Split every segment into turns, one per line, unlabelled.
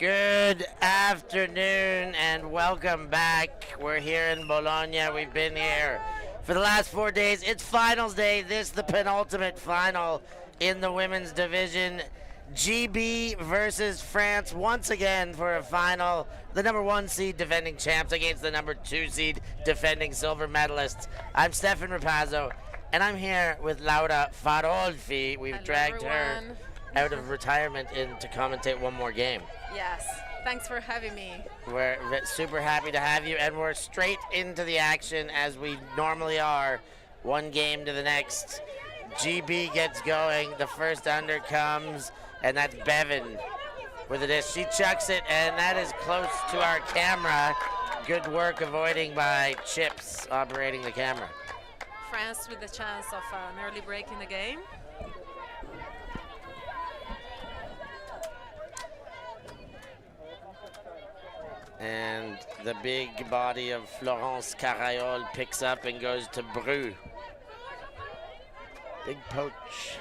Good afternoon and welcome back. We're here in Bologna. We've been here for the last 4 days. It's finals day. This the penultimate final in the women's division. GB versus France once again for a final. The number 1 seed defending champs against the number 2 seed defending silver medalists. I'm Stefan Rapazzo, and I'm here with Laura Farolfi. We've
Hello,
dragged
everyone.
her out of retirement in to commentate one more game.
Yes, thanks for having me.
We're super happy to have you, and we're straight into the action as we normally are. One game to the next. GB gets going. The first under comes, and that's Bevan with a dish. She chucks it, and that is close to our camera. Good work avoiding by Chips operating the camera.
France with the chance of an early break in the game.
And the big body of Florence Carayol picks up and goes to Bru. Big poach.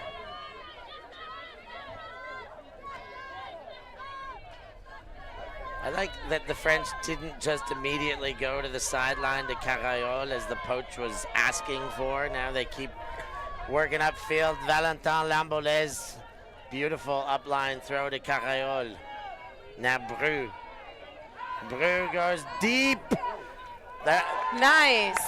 I like that the French didn't just immediately go to the sideline to Carayol as the poach was asking for. Now they keep working upfield. Valentin Lamboles, beautiful upline throw to Carayol. Now Bru. Bru goes deep.
Nice.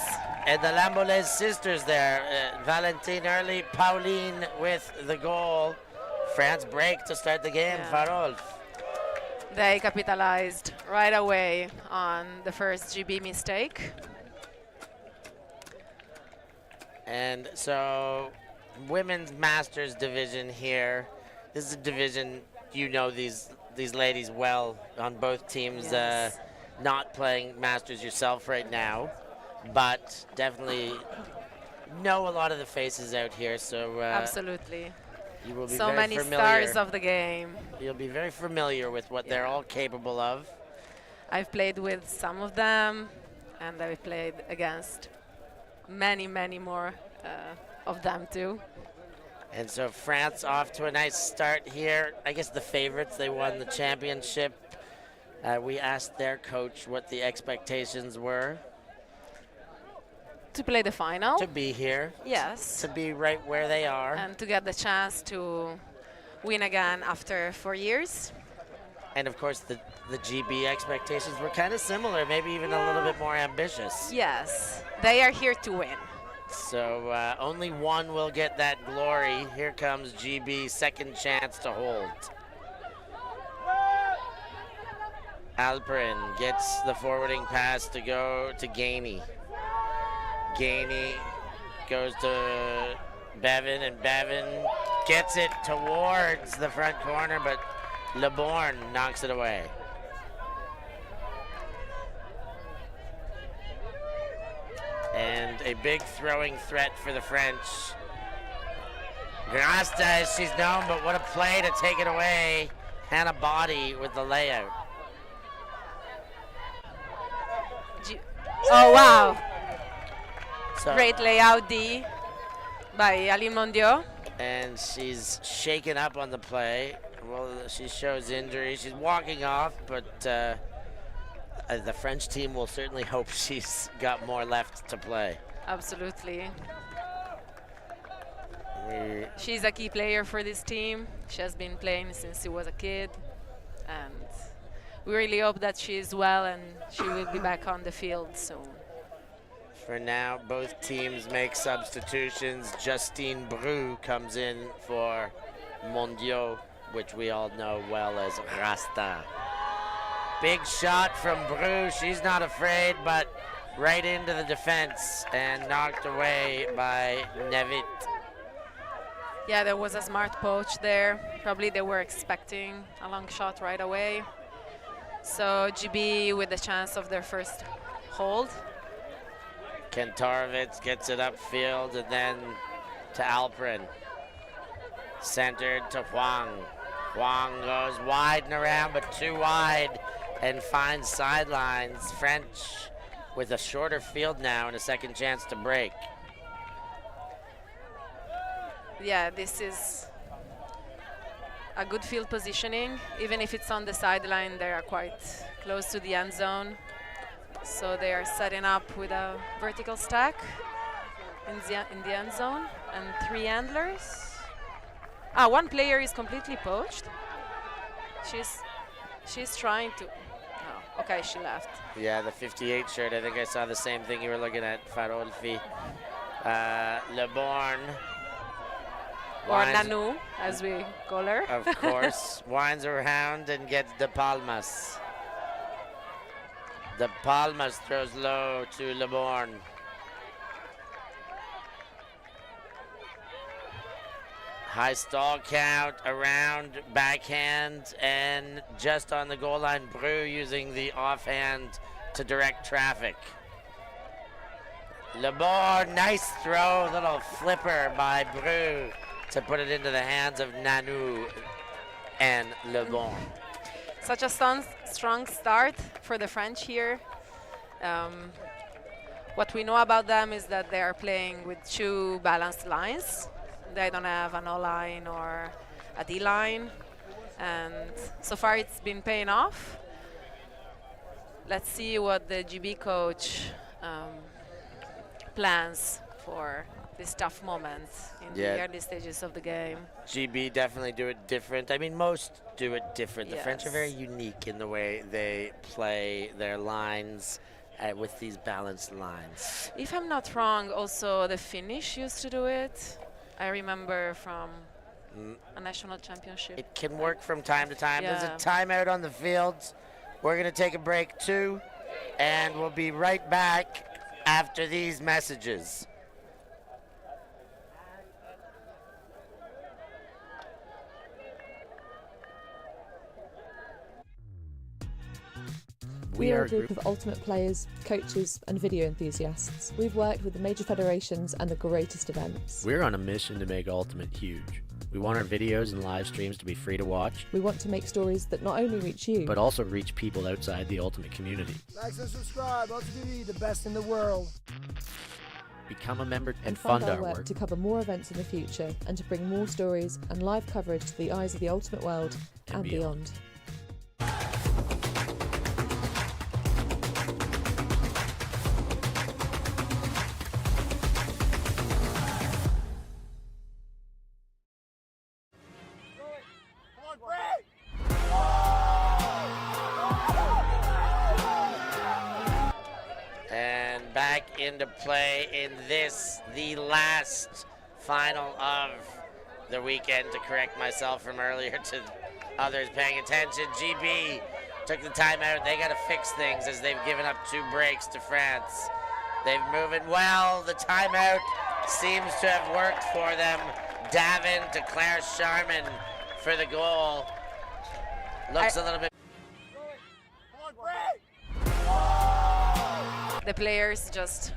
And the Lamboles sisters there. Valentine early, Pauline with the goal. France break to start the game.
Yeah.
Farolf.
They capitalized right away on the first GB mistake.
And so, women's masters division here. This is a division, you know these ladies well on both teams.
Yes.
Not playing masters yourself right now, but definitely know a lot of the faces out here. So
Absolutely.
you will be
So
very
many
familiar.
stars of the game.
You'll be very familiar with what they're all capable of.
I've played with some of them, and I've played against many, many more of them too.
And so France off to a nice start here. I guess the favorites, they won the championship. We asked their coach what the expectations were.
To play the final.
To be here.
Yes.
To be right where they are.
And to get the chance to win again after 4 years.
And of course, the GB expectations were kind of similar, maybe even a little bit more ambitious.
Yes, they are here to win.
So only one will get that glory. Here comes GB, second chance to hold. Alperin gets the forwarding pass to go to Gainey. Gainey goes to Bevan, and Bevan gets it towards the front corner, but LeBourne knocks it away. And a big throwing threat for the French. Grasta, as she's known, but what a play to take it away. Hannah Body with the layout.
Oh, wow.
So,
Great layout D by Aline Mondiaux.
and she's shaken up on the play. Well, she shows injury. She's walking off, but the French team will certainly hope she's got more left to play.
Absolutely. She's a key player for this team. She has been playing since she was a kid. And we really hope that she is well and she will be back on the field soon.
For now, both teams make substitutions. Justine Bru comes in for Mondiaux, which we all know well as Rasta. Big shot from Bru. She's not afraid, but right into the defense and knocked away by Nevit.
Yeah, there was a smart poach there. Probably they were expecting a long shot right away. So GB with the chance of their first hold.
Kentarovitz gets it upfield and then to Alperin. Centered to Huang. Huang goes wide and around, but too wide and finds sidelines. French with a shorter field now and a second chance to break.
Yeah, this is a good field positioning. Even if it's on the sideline, they are quite close to the end zone. So they are setting up with a vertical stack in the end zone, and 3 handlers. One player is completely poached. She's trying to. Oh, okay, she left.
Yeah, the 58 shirt. I think I saw the same thing you were looking at, Farolfi. Le Born.
Or Nanu, as we call her.
Of course. Winds around and gets De Palmas. De Palmas throws low to Le Born. High stall count, around, backhand, and just on the goal line, Bru using the offhand to direct traffic. Le Born, nice throw, little flipper by Bru to put it into the hands of Nanu and Le Born.
Such a strong start for the French here. What we know about them is that they are playing with 2 balanced lines. They don't have an O-line or a D-line, and so far it's been paying off. Let's see what the GB coach plans for this tough moment in the early stages of the game.
GB definitely do it different. I mean, most do it different. The French are very unique in the way they play their lines with these balanced lines.
If I'm not wrong, also the Finnish used to do it. I remember from a national championship.
It can work from time to time.
Yeah.
There's a timeout on the field. We're going to take a break too, and we'll be right back after these messages.
We are a group of ultimate players, coaches and video enthusiasts. We've worked with the major federations and the greatest events.
We're on a mission to make Ultimate huge. We want our videos and live streams to be free to watch.
We want to make stories that not only reach you,
but also reach people outside the Ultimate community.
Like and subscribe, ULTI.TV, the best in the world.
Become a member and
fund
fund
our work to cover more events in the future and to bring more stories and live coverage to the eyes of the ultimate world and beyond.
Back into play in this, the last final of the weekend, to correct myself from earlier to others paying attention. GB took the timeout. They got to fix things as they've given up 2 breaks to France. They've moving well. The timeout seems to have worked for them. Davin to Claire Sharman for the goal. Looks a little bit.
The players just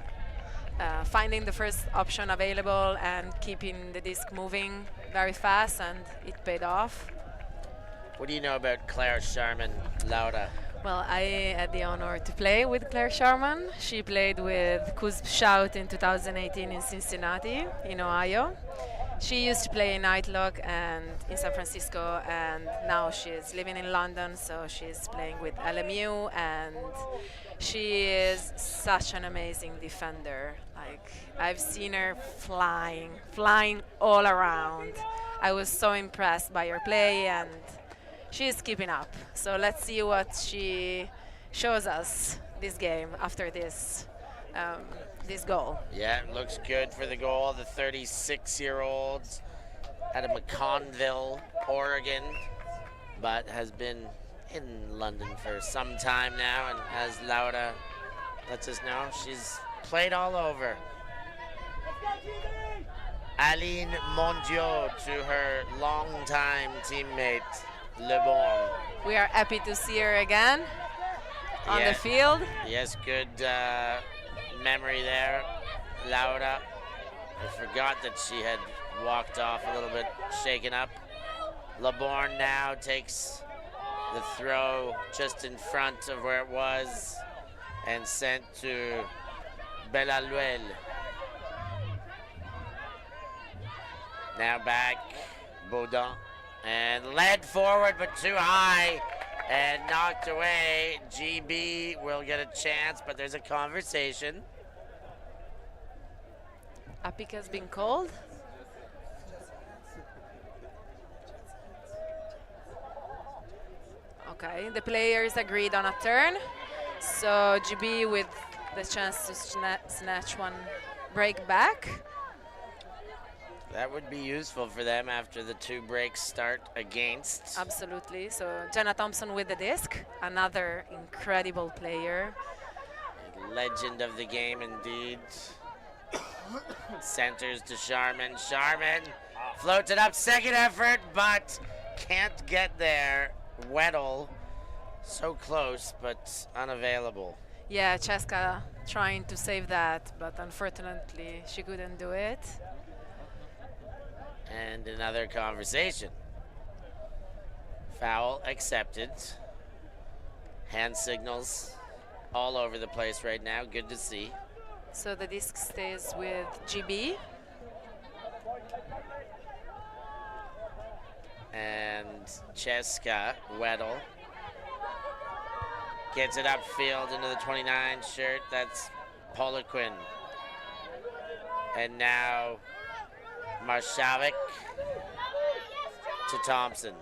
finding the first option available and keeping the disc moving very fast, and it paid off.
What do you know about Claire Sharman, Laura?
Well, I had the honor to play with Claire Sharman. She played with Cusp Shout in 2018 in Cincinnati, in Ohio. She used to play in Nightlock and in San Francisco, and now she's living in London, so she's playing with LMU, and she is such an amazing defender. Like, I've seen her flying all around. I was so impressed by her play, and she's keeping up. So let's see what she shows us this game after this goal.
Yeah, it looks good for the goal. The 36-year-old out of McConnville, Oregon, but has been in London for some time now, and as Laura lets us know, she's played all over. Aline Mondiaux to her longtime teammate, Le Bon.
We are happy to see her again on the field.
Yes, good memory there, Laura. I forgot that she had walked off a little bit shaken up. Le Bon now takes the throw just in front of where it was and sent to Bellaluel. Now back, Baudin And led forward, but too high and knocked away. GB will get a chance, but there's a conversation.
A pick has been called. Okay, the players agreed on a turn. So GB with the chance to snatch one break back.
That would be useful for them after the 2 breaks start against.
Absolutely. So Jenna Thompson with the disc, another incredible player.
A legend of the game indeed. Centers to Sharman. Sharman floats it up, second effort, but can't get there. Weddle, so close, but unavailable.
Yeah, Cheska trying to save that, but unfortunately she couldn't do it.
And another conversation. Foul accepted. Hand signals all over the place right now. Good to see.
So the disc stays with GB.
And Cheska, Weddle, gets it upfield into the 29 shirt. That's Poliquin. And now Marshavik to Thompson.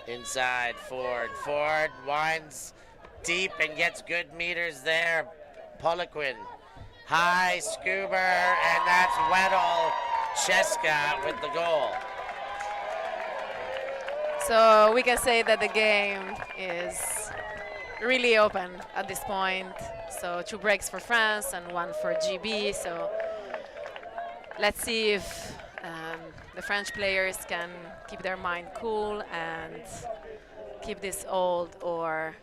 Inside, Ford. Ford winds deep and gets good meters there. Poliquin. High, Scuba, and that's Weddle. Cheska with the goal.
So we can say that the game is really open at this point. So 2 breaks for France and 1 for GB. So let's see if the French players can keep their mind cool and keep this old, or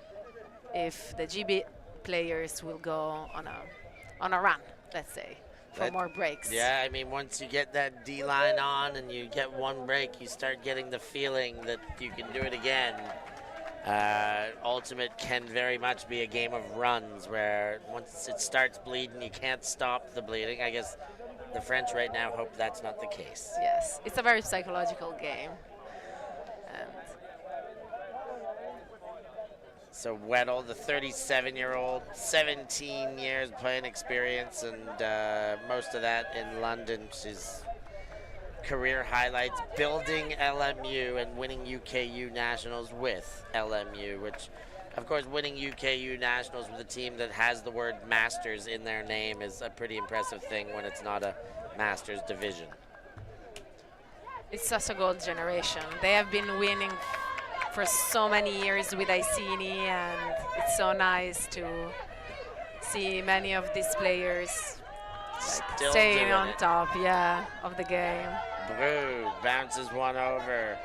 if the GB players will go on a run, let's say, for more breaks.
Yeah, I mean, once you get that D line on and you get 1 break, you start getting the feeling that you can do it again. Ultimate can very much be a game of runs where once it starts bleeding, you can't stop the bleeding. I guess the French right now hope that's not the case.
Yes, it's a very psychological game. And
so Weddle, the 37-year-old, 17 years playing experience, and most of that in London. She's career highlights, building LMU and winning UKU Nationals with LMU, which, of course, winning UKU Nationals with a team that has the word Masters in their name is a pretty impressive thing when it's not a Masters division.
it's such a gold generation. They have been winning for so many years with Icini, and it's so nice to see many of these players
Still
staying
doing
on
it.
top, of the game.
Bru bounces one over.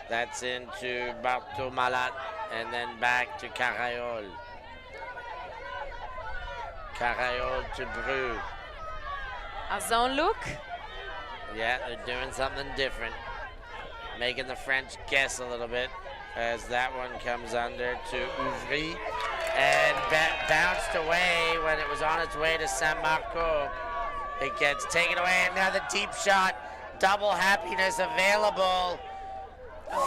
That's into Bartomalat and then back to Carayol. Carayol to Bru.
A zone look.
Yeah, they're doing something different. Making the French guess a little bit as that one comes under to Ouvry and bounced away when it was on its way to San Marco. It gets taken away, and now the deep shot. Double happiness available.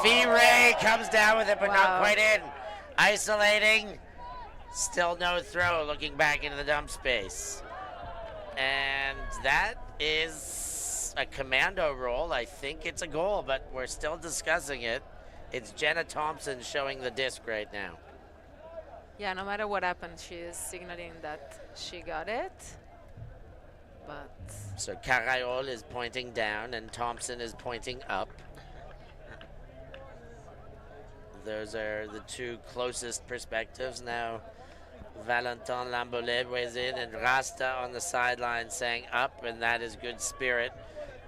Fee-Ray comes down with it, but not quite in. Isolating. Still no throw, looking back into the dump space. And that is a commando roll. I think it's a goal, but we're still discussing it. It's Jenna Thompson showing the disc right now.
Yeah, no matter what happens, she is signaling that she got it. But
So Carayol is pointing down and Thompson is pointing up. Those are the 2 closest perspectives. Now Valentin Lambolet weighs in and Rasta on the sideline saying up, and that is good spirit,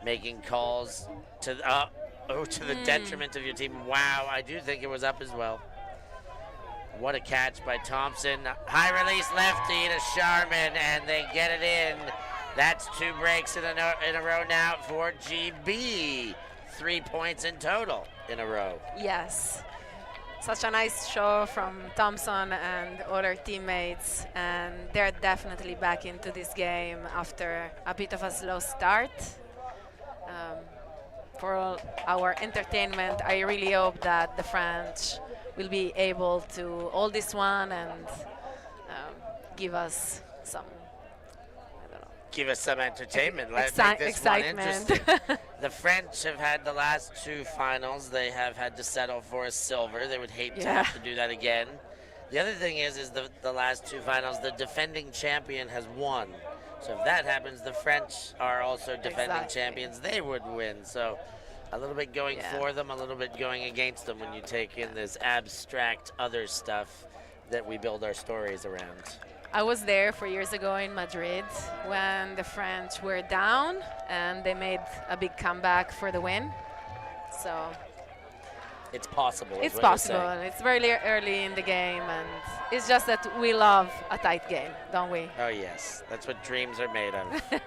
making calls to the detriment of your team. Wow, I do think it was up as well. What a catch by Thompson. High release lefty to Sharman, and they get it in. That's 2 breaks in a row now for GB. 3 points in total in a row.
yes, such a nice show from Thompson and other teammates, and they're definitely back into this game after a bit of a slow start. for our entertainment. I really hope that the French will be able to hold this one and give us some, I don't know,
Give us some entertainment. Let's make this
excitement.
one interesting. The French have had the last two finals. They have had to settle for a silver. They would hate to have to do that again. The other thing is the last two finals, the defending champion has won. So if that happens, the French are also defending champions. They would win. So a little bit going for them, a little bit going against them when you take in this abstract other stuff that we build our stories around.
I was there 4 years ago in Madrid when the French were down and they made a big comeback for the win. So
it's possible.
It's possible. It's very early in the game, and it's just that we love a tight game, don't we?
Oh yes, that's what dreams are made of.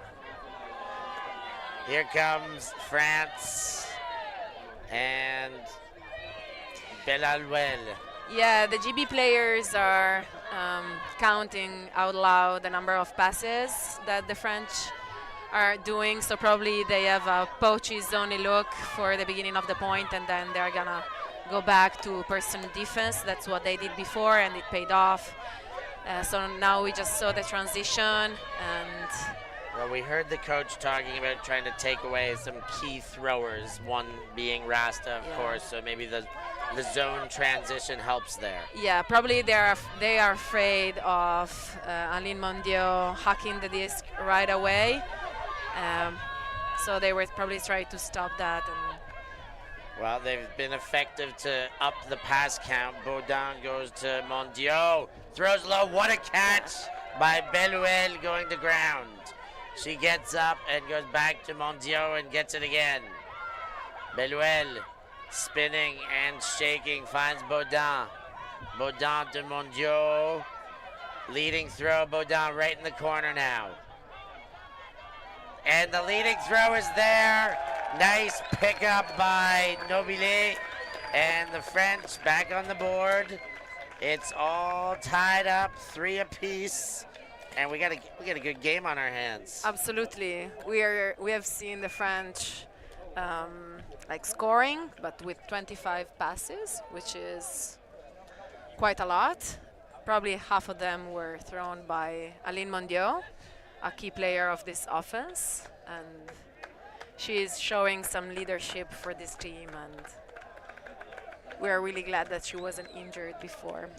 Here comes France and Belalwell.
Yeah, the GB players are counting out loud the number of passes that the French are doing. So probably they have a poaches only look for the beginning of the point, and then they're gonna go back to person defense. That's what they did before, and it paid off. So now we just saw the transition, and
well, we heard the coach talking about trying to take away some key throwers, one being Rasta, of course, so maybe the zone transition helps there.
Yeah, probably they are afraid of Aline Mondiaux hacking the disc right away. So they were probably trying to stop that. And
well, they've been effective to up the pass count. Baudin goes to Mondiaux, throws low. What a catch by Beluel going to ground. She gets up and goes back to Mondiaux and gets it again. Beluel spinning and shaking, finds Baudin. Baudin to Mondiaux. Leading throw, Baudin right in the corner now. And the leading throw is there. Nice pickup by Nobile. And the French back on the board. It's all tied up, 3 apiece. And we got a good game on our hands.
Absolutely. We have seen the French like scoring, but with 25 passes, which is quite a lot. Probably half of them were thrown by Aline Mondiaux, a key player of this offense, and she is showing some leadership for this team, and we're really glad that she wasn't injured before.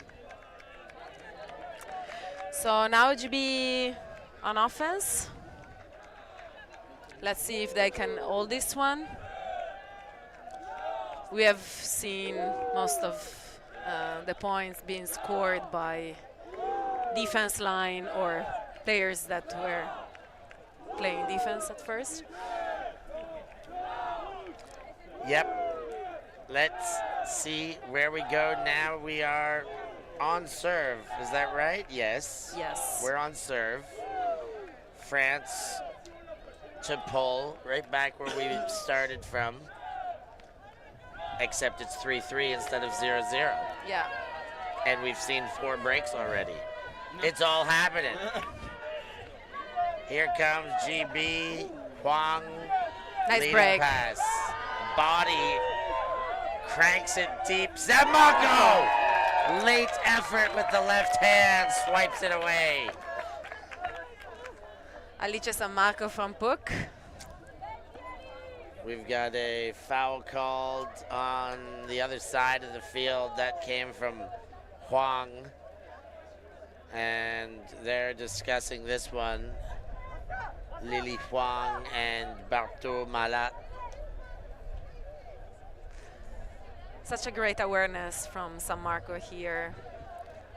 So now GB on offense. Let's see if they can hold this one. We have seen most of the points being scored by defense line or players that were playing defense at first.
Yep. Let's see where we go now. We are on serve. Is that right? Yes.
Yes.
We're on serve. France to pull right back where we started from. Except it's 3-3 instead of 0-0.
Yeah.
And we've seen 4 breaks already. It's all happening. Here comes GB, Huang.
Nice break.
Pass. Body cranks it deep. Zamako! Late effort with the left hand, swipes it away.
Alice Sammarco from Puck.
We've got a foul called on the other side of the field. That came from Huang. And they're discussing this one. Lily Huang and Barto Malat.
Such a great awareness from Sammarco here.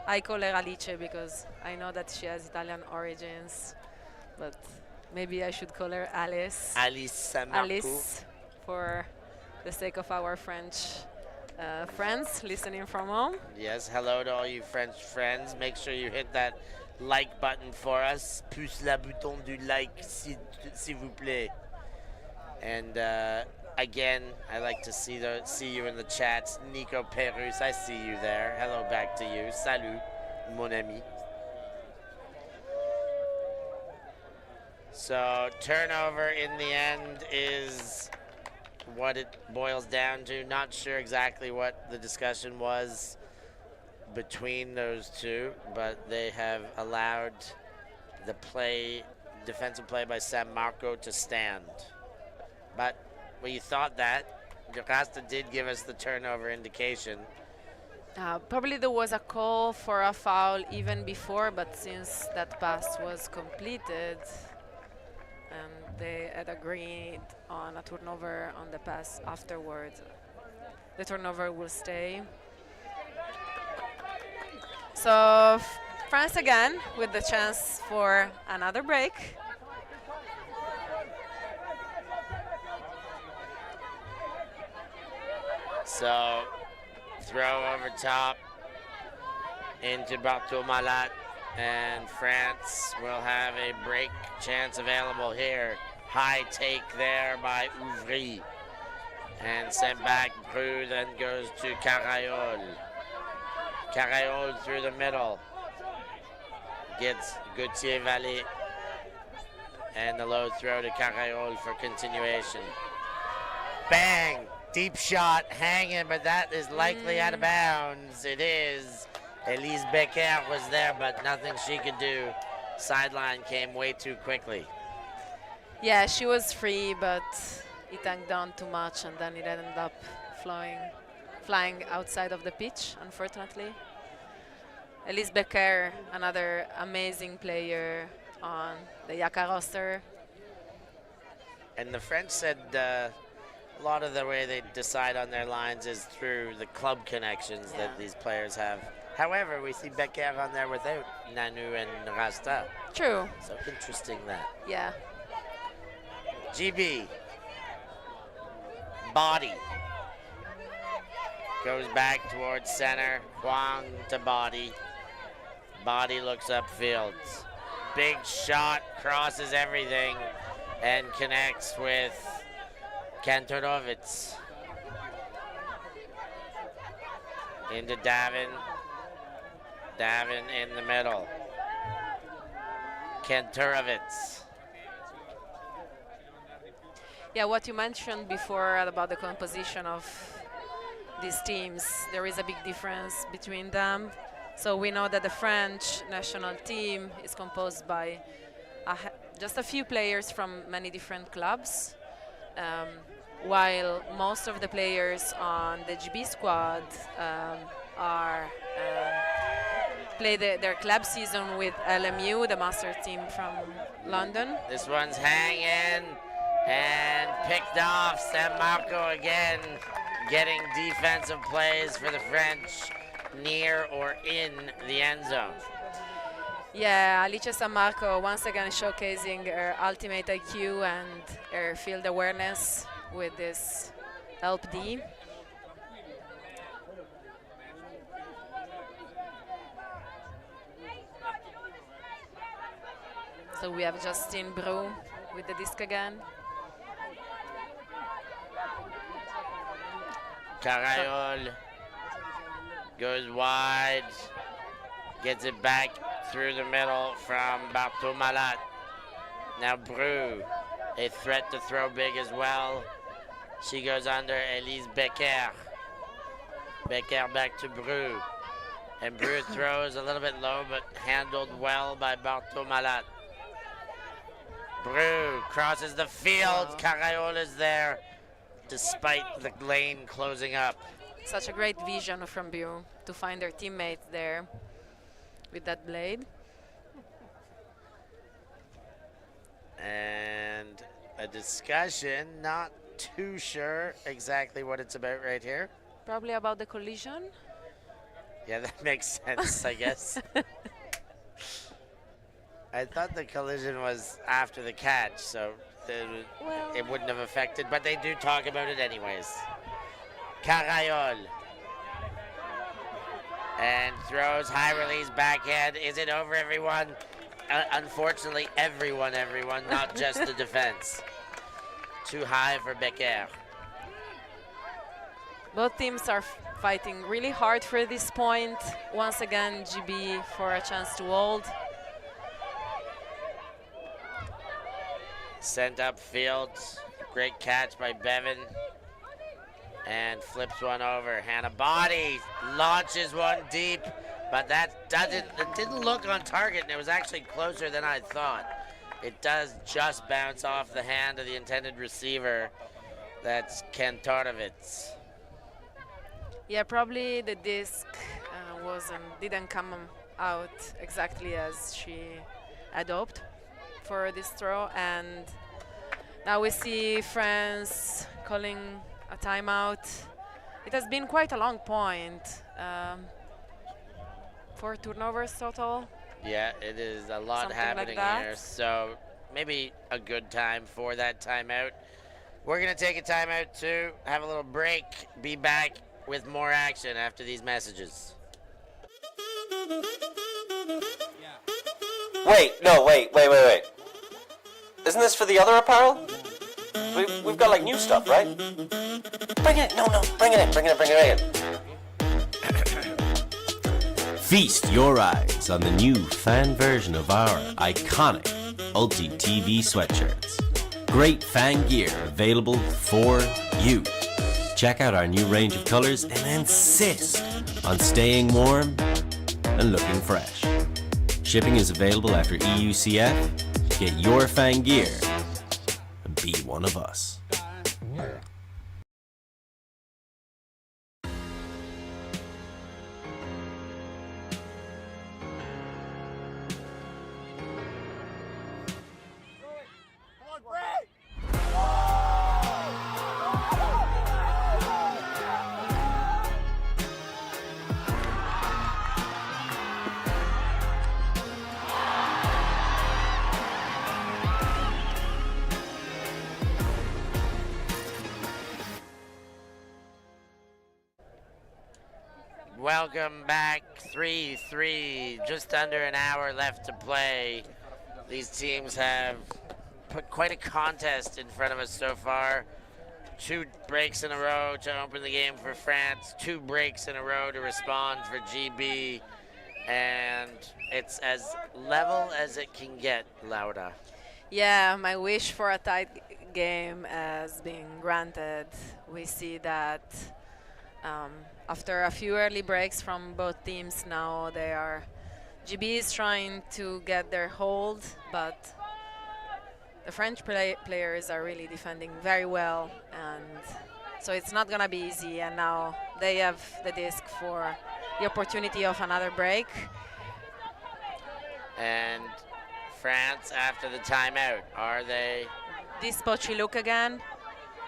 I call her Alice because I know that she has Italian origins, but maybe I should call her Alice.
Alice Sammarco.
Alice, for the sake of our French friends listening from home.
Yes, hello to all you French friends. Make sure you hit that like button for us. Pouce la bouton du like, s'il vous plaît. And again, I like to see you in the chats. Nico Perus, I see you there. Hello back to you. Salut, mon ami. So turnover in the end is what it boils down to. Not sure exactly what the discussion was between those two, but they have allowed the defensive play by San Marco to stand. But we thought that. Rasta did give us the turnover indication.
Probably there was a call for a foul even before, but since that pass was completed, and they had agreed on a turnover on the pass afterwards, the turnover will stay. So France again with the chance for another break.
So throw over top into Bartol Malat, and France will have a break chance available here. High take there by Ouvry, and sent back. Bru then goes to Carayol. Carayol through the middle. Gets Gauthier Vallée, and the low throw to Carayol for continuation. Bang! Deep shot hanging, but that is likely out of bounds. It is. Elise Becker was there, but nothing she could do. Sideline came way too quickly.
Yeah, she was free, but it hung down too much, and then it ended up flying outside of the pitch, unfortunately. Elise Becker, another amazing player on the Yaka roster.
And the French said a lot of the way they decide on their lines is through the club connections that these players have. However, we see Becker on there without Nanu and Rasta.
True.
So interesting that.
Yeah.
GB. Body. Goes back towards center. Huang to Body. Body looks upfield. Big shot, crosses everything, and connects with Kantorovitz. Into Davin. Davin in the middle. Kantorovitz.
Yeah, what you mentioned before about the composition of these teams, there is a big difference between them. So we know that the French national team is composed by just a few players from many different clubs, while most of the players on the GB squad play their club season with LMU, the master team from London.
This one's hanging and picked off. San Marco again getting defensive plays for the French near or in the end zone.
Yeah, Alice San Marco once again showcasing her ultimate IQ and her field awareness with this help D. So we have Justine Bru with the disc again.
Carayol goes wide, gets it back through the middle from Bartol Malat. Now Bru, a threat to throw big as well. She goes under Elise Becker. Becker back to Bru. And Bru throws a little bit low, but handled well by Bartol Malat. Bru crosses the field. Carayol is there, despite the lane closing up.
Such a great vision from Bru to find their teammates there with that blade.
And a discussion, not too sure exactly what it's about right here.
Probably about the collision.
Yeah, that makes sense, I guess. I thought the collision was after the catch, so it wouldn't have affected, but they do talk about it anyways. Carayol. And throws, high release, backhand. Is it over, everyone? Unfortunately, everyone, not just the defense. Too high for Becker.
Both teams are fighting really hard for this point. Once again, GB for a chance to hold.
Sent upfield. Great catch by Bevan. and flips one over. Hannah Body launches one deep, but it didn't look on target, and it was actually closer than I thought. It does just bounce off the hand of the intended receiver. That's Kantorovitz.
Yeah, probably the disc didn't come out exactly as she had hoped for this throw, and now we see France calling a timeout. It has been quite a long point. 4 turnovers total.
Yeah, it is a lot
Something
happening
like
here, so maybe a good time for that timeout. We're going to take a timeout too, have a little break, be back with more action after these messages.
Wait. Isn't this for the other apparel? We've got like new stuff, right? Bring it in. Feast your eyes on the new fan version of our iconic ULTI.TV sweatshirts. Great fan gear available for you. Check out our new range of colors and insist on staying warm and looking fresh. Shipping is available after EUCF. Get your fan gear and be one of us.
Welcome back, 3-3, just under an hour left to play. These teams have put quite a contest in front of us so far. 2 breaks in a row to open the game for France, 2 breaks in a row to respond for GB, and it's as level as it can get, Laura.
Yeah, my wish for a tight game has been granted. We see that after a few early breaks from both teams, now GB is trying to get their hold, but the French players are really defending very well, and so it's not gonna be easy. And now they have the disc for the opportunity of another break.
And France, after the timeout, are they?
This Pochi look again.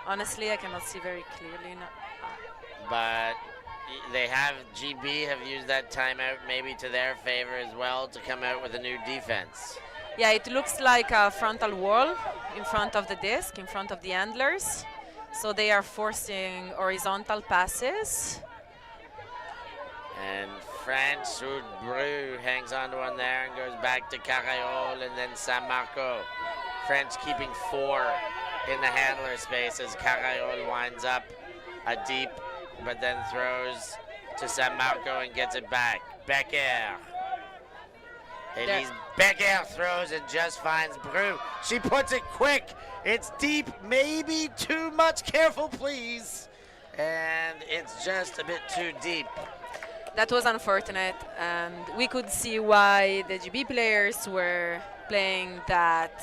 Honestly, I cannot see very clearly now.
But GB have used that timeout maybe to their favor as well to come out with a new defense.
Yeah, it looks like a frontal wall in front of the disc, in front of the handlers. So they are forcing horizontal passes.
And France, Bru hangs on to one there and goes back to Carayol and then San Marco. French keeping 4 in the handler space as Carayol winds up a deep, but then throws to San Marco and gets it back. Becker. Elise Becker throws and just finds Bru. She puts it quick. It's deep, maybe too much. Careful, please. And it's just a bit too deep.
That was unfortunate, and we could see why the GB players were playing that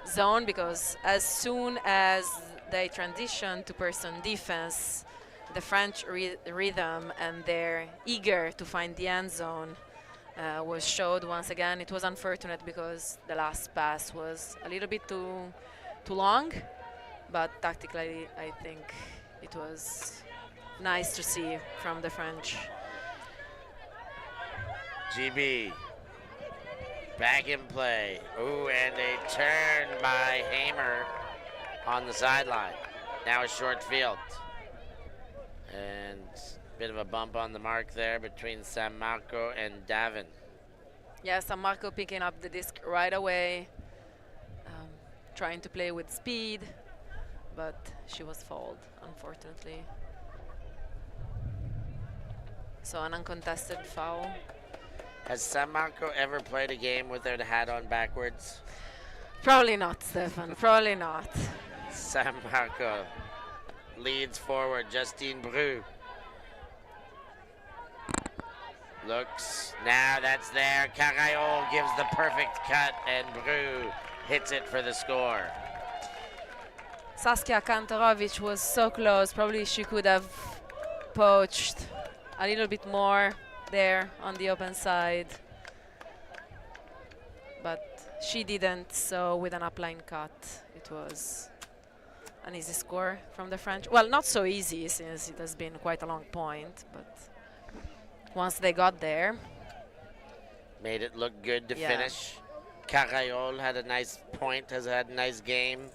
zone, because as soon as they transition to person defense, the French rhythm and they're eager to find the end zone was showed once again. It was unfortunate because the last pass was a little bit too long, but tactically I think it was nice to see from the French.
GB back in play. Ooh, and a turn by Hamer on the sideline. Now a short field. And a bit of a bump on the mark there between San Marco and Davin.
Yeah, San Marco picking up the disc right away, trying to play with speed, but she was fouled, unfortunately. So an uncontested foul.
Has San Marco ever played a game with their hat on backwards?
Probably not, Stefan, probably not.
San Marco leads forward. Justine Bru. Looks, now that's there. Carayol gives the perfect cut, and Bru hits it for the score.
Saskia Kantarovic was so close. Probably she could have poached a little bit more there on the open side. But she didn't, so with an upline cut, it was an easy score from the French. Well, not so easy since it has been quite a long point, but once they got there.
Made it look good to
Yeah.
finish. Carayol had a nice point, has had a nice game.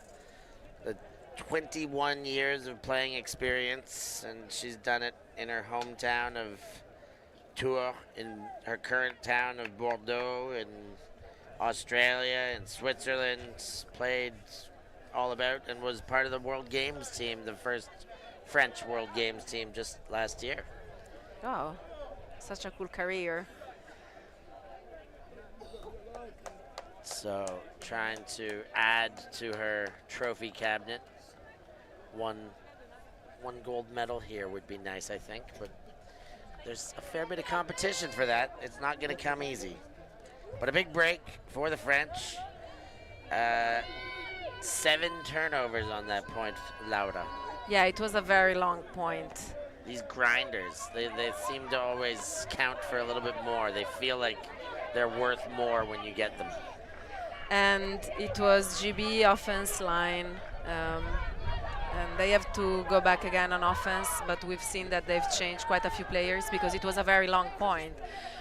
The 21 years of playing experience, and she's done it in her hometown of Tours, in her current town of Bordeaux, in Australia, in Switzerland, played all about and was part of the World Games team, the first French World Games team just last year.
Oh, such a cool career.
So trying to add to her trophy cabinet. One gold medal here would be nice, I think, but there's a fair bit of competition for that. It's not going to come easy. But a big break for the French. 7 turnovers on that point, Laura.
Yeah, it was a very long point.
These grinders, they seem to always count for a little bit more. They feel like they're worth more when you get them.
And it was GB offense line. And they have to go back again on offense, but we've seen that they've changed quite a few players because it was a very long point.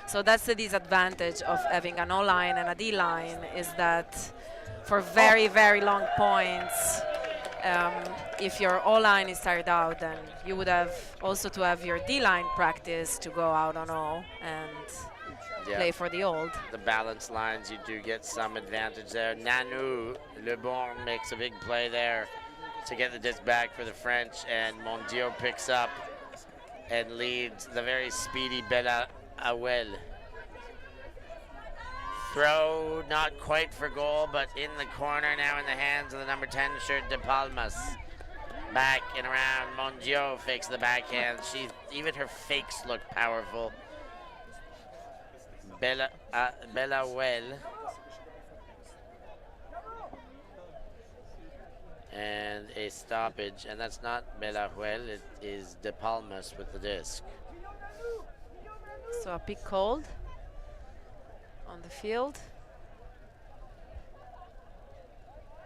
So that's the disadvantage of having an O-line and a D-line, is that for very, very long points, if your O-line is tired out, then you would have also to have your D-line practice to go out on O and play for the old.
The balance lines, you do get some advantage there. Nanou Le Bon makes a big play there to get the disc back for the French, and Mondiaux picks up and leads the very speedy Bella Awel. Throw not quite for goal, but in the corner now in the hands of the number 10 shirt, De Palmas. Back and around, Mondiaux fakes the backhand. Even her fakes look powerful. Bella Awel. And a stoppage, and that's not Belahuel, it is De Palmas with the disc.
So a pick called on the field.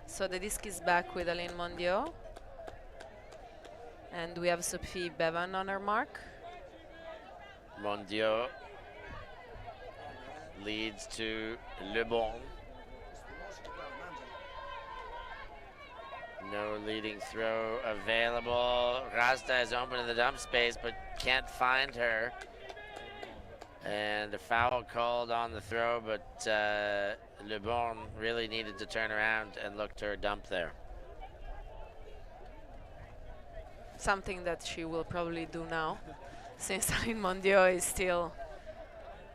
So the disc is back with Aline Mondiaux. And we have Sophie Bevan on her mark.
Mondiaux leads to Le Bon. No leading throw available. Rasta is open in the dump space, but can't find her. And a foul called on the throw, but Le Bon really needed to turn around and look to her dump there.
Something that she will probably do now, since Aline Mondiaux is still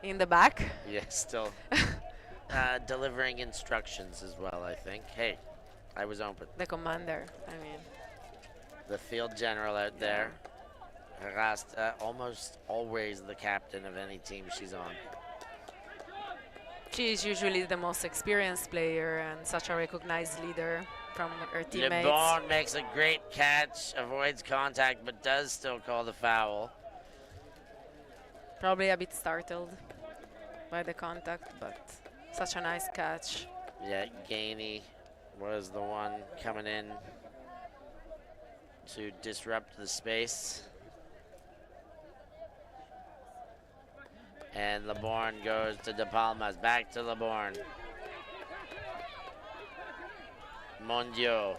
in the back.
Yeah, still delivering instructions as well, I think. Hey, I was open.
The commander, I mean.
The field general out there. Rasta, almost always the captain of any team she's on.
She is usually the most experienced player and such a recognized leader from her
Le
teammates.
Bon makes a great catch, avoids contact, but does still call the foul.
Probably a bit startled by the contact, but such a nice catch.
Yeah, Gainey was the one coming in to disrupt the space. And LeBourne goes to De Palmas, back to LeBourne. Mondiaux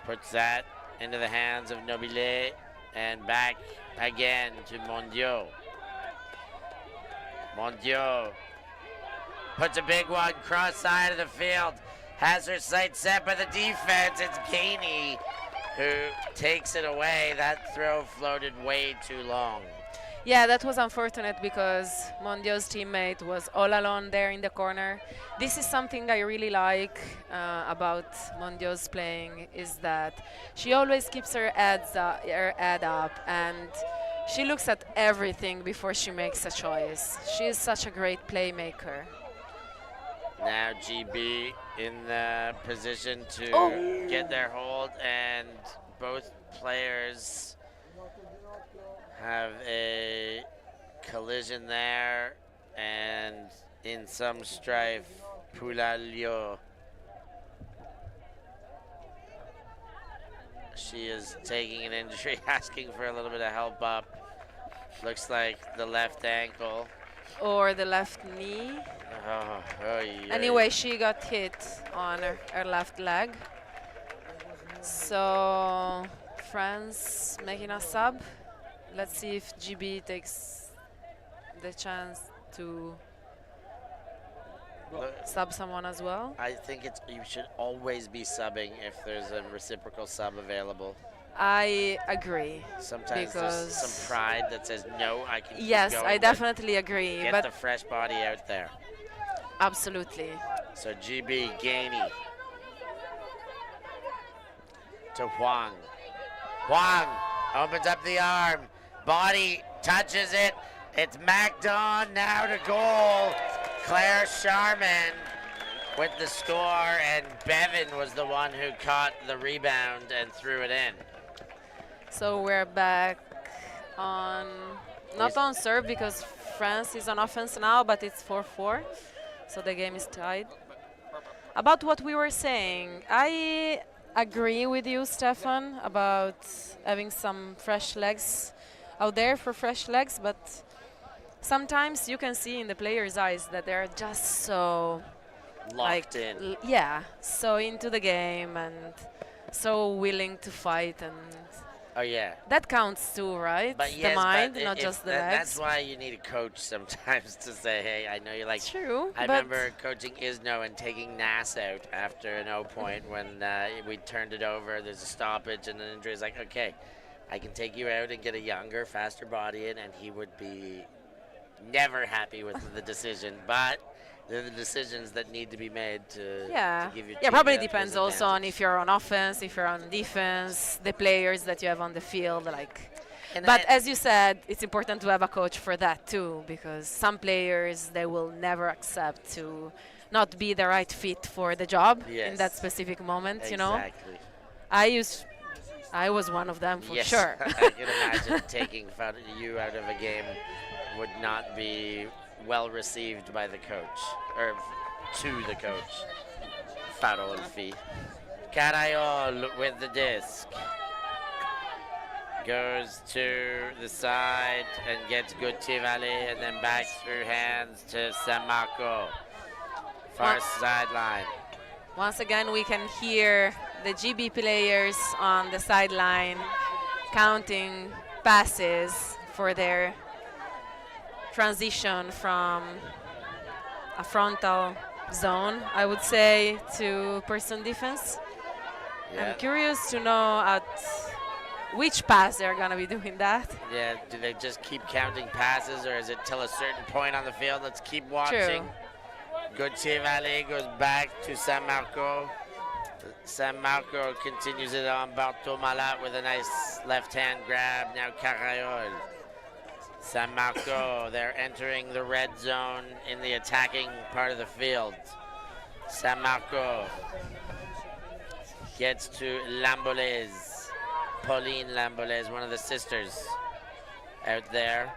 puts that into the hands of Nobile, and back again to Mondiaux. Mondiaux puts a big one cross side of the field, has her sights set by the defense. It's Gainey who takes it away. That throw floated way too long.
Yeah, that was unfortunate because Mondio's teammate was all alone there in the corner. This is something I really like about Mondio's playing, is that she always keeps her head up, and she looks at everything before she makes a choice. She is such a great playmaker.
Now GB in the position to get their hold, and both players have a collision there, and in some strife, Poulalio. She is taking an injury, asking for a little bit of help up. Looks like the left ankle.
Or the left knee. Anyway, she got hit on her left leg. So France making a sub. Let's see if GB takes the chance to sub someone as well.
I think you should always be subbing if there's a reciprocal sub available.
I agree.
Sometimes there's some pride that says, no, I can
Yes,
keep going,
I definitely agree.
Get
but
the fresh body out there.
Absolutely.
So GB Gainey to Huang. Huang opens up the arm. Body touches it. It's MacDon now to goal. Claire Sharman with the score, and Bevan was the one who caught the rebound and threw it in.
So we're back on, not on serve because France is on offense now, but it's 4-4. So the game is tied. About what we were saying, I agree with you, Stefan, about having some fresh legs out there for fresh legs, but sometimes you can see in the players' eyes that they're just so
locked in.
Yeah, so into the game and so willing to fight, and
oh yeah,
that counts too, right?
But yes,
the mind,
but
not just the legs.
That's why you need a coach sometimes to say, hey, I know you like.
True.
I remember coaching Isno and taking Nass out after an 0 point when we turned it over. There's a stoppage and an injury. It's like, okay, I can take you out and get a younger, faster body in, and he would be never happy with the decision. But they're the decisions that need to be made to give you.
Yeah, probably depends also on if you're on offense, if you're on defense, the players that you have on the field. But as you said, it's important to have a coach for that too, because some players, they will never accept to not be the right fit for the job in that specific moment. You know.
Exactly.
I was one of them for
yes,
sure.
I can imagine taking you out of a game would not be well received by the coach, or to the coach. Farolfi. Carayol with the disc. Goes to the side and gets Guttivale, and then back through hands to San Marco. Far sideline.
Once again, we can hear the GB players on the sideline counting passes for their transition from a frontal zone, I would say, to person defense. Yeah. I'm curious to know at which pass they're going to be doing that.
Yeah, do they just keep counting passes, or is it till a certain point on the field? Let's keep watching. Guttivale goes back to San Marco. San Marco continues it on Bartomalat with a nice left-hand grab. Now Carayol. San Marco, they're entering the red zone in the attacking part of the field. San Marco gets to Lamboles. Pauline Lamboles, one of the sisters out there.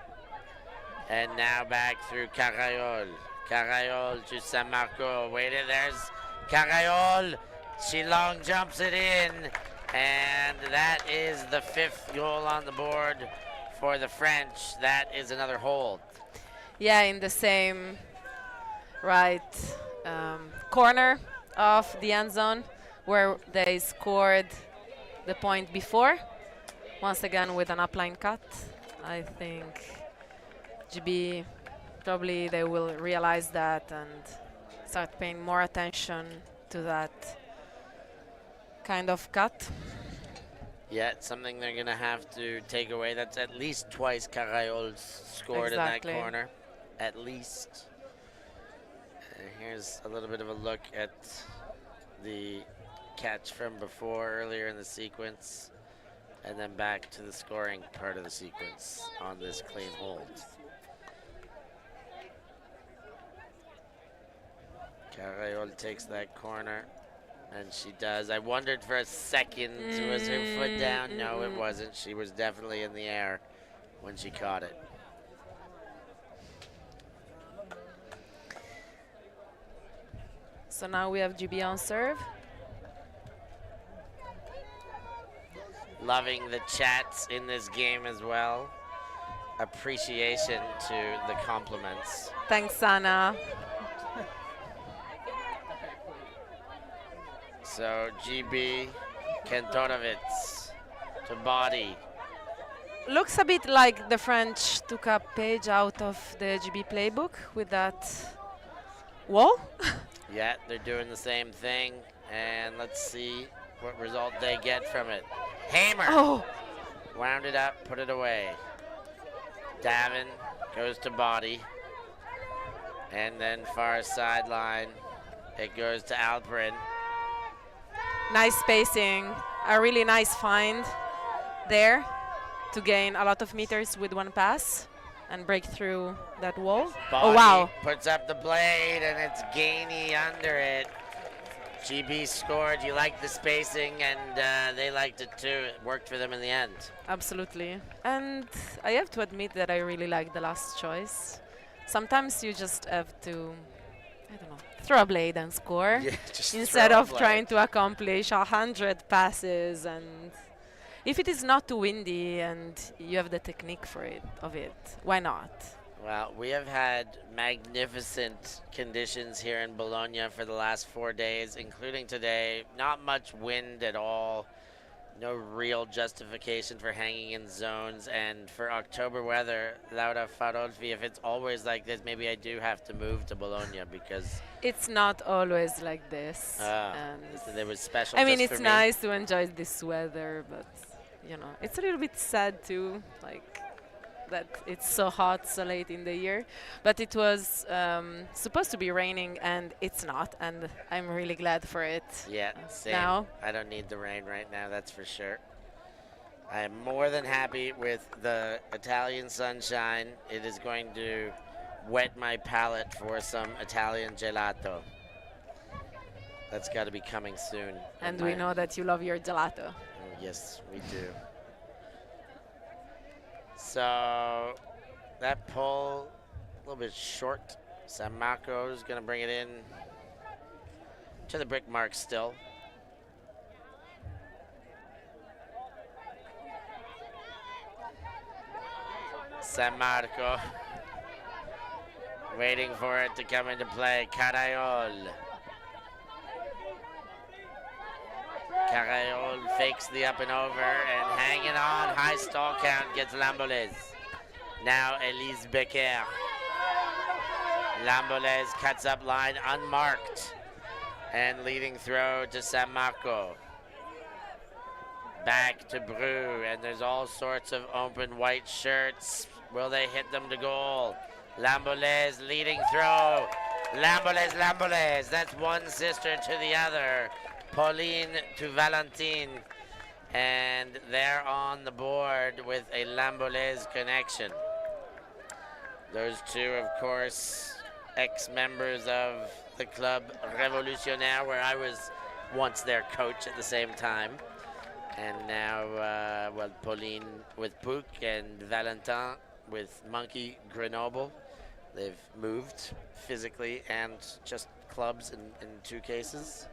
And now back through Carayol. Carayol to San Marco. Waited, there's Carayol. She long jumps it in. And that is the 5th goal on the board for the French. That is another hold.
Yeah, in the same corner of the end zone where they scored the point before. Once again with an upline cut. I think GB, probably they will realize that and start paying more attention to that kind of cut.
Yet something they're going to have to take away. That's at least twice Carayol's scored
Exactly.
in that corner. At least. And here's a little bit of a look at the catch from before, earlier in the sequence. And then back to the scoring part of the sequence on this clean hold. Carayol takes that corner, and she does. I wondered for a second, was her foot down? No, it wasn't. She was definitely in the air when she caught it.
So now we have GB on serve.
Loving the chats in this game as well. Appreciation to the compliments.
Thanks, Anna.
So GB Kantorovitz to body.
Looks a bit like the French took a page out of the GB playbook with that wall.
Yeah, they're doing the same thing, and let's see what result they get from it. Hammer!
Oh,
Wound it up, put it away. Davin goes to body, and then far sideline, it goes to Alperin.
nice spacing. A really nice find there to gain a lot of meters with one pass and break through that wall.
Body
Oh, wow.
puts up the blade, and it's Gainey under it. GB scored. You liked the spacing, and they liked it too. It worked for them in the end.
Absolutely. And I have to admit that I really like the last choice. Sometimes you just have to, I don't know, throw a blade and score
Yeah, just
instead
throw a
of
blade.
trying to accomplish 100 passes. And if it is not too windy and you have the technique for it, why not?
Well, we have had magnificent conditions here in Bologna for the last 4 days, including today. Not much wind at all. No real justification for hanging in zones. And for October weather, Laura Farolfi, if it's always like this, maybe I do have to move to Bologna because
It's not always like this. and
there was special.
I mean,
just
it's
for me.
nice to enjoy this weather, but you know, it's a little bit sad too, like that it's so hot so late in the year. But it was supposed to be raining, and it's not, and I'm really glad for it.
Yeah, same.
Now.
I don't need the rain right now, that's for sure. I am more than happy with the Italian sunshine. It is going to wet my palate for some Italian gelato. That's got to be coming soon.
And
in
we
my-
know that you love your gelato.
Yes, we do. So that pull a little bit short. San Marco's going to bring it in to the brick mark still. San Marco waiting for it to come into play. Carayol. Carayol fakes the up and over and hanging on. High stall count gets Lamboles. Now Elise Becker. Lamboles cuts up line unmarked. And leading throw to San Marco. Back to Bru, and there's all sorts of open white shirts. Will they hit them to goal? Lamboles leading throw. Lamboles. That's one sister to the other. Pauline to Valentine. And they're on the board with a Lamboles connection. Those two, of course, ex-members of the Club Révolutionnaire, where I was once their coach at the same time. And now, Pauline with Puc and Valentin with Monkey Grenoble. They've moved physically and just clubs in two cases.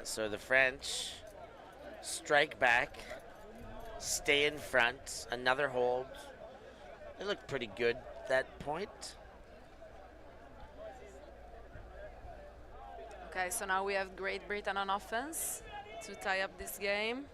So the French strike back, stay in front, another hold. They look pretty good at that point.
Okay, so now we have Great Britain on offense to tie up this game.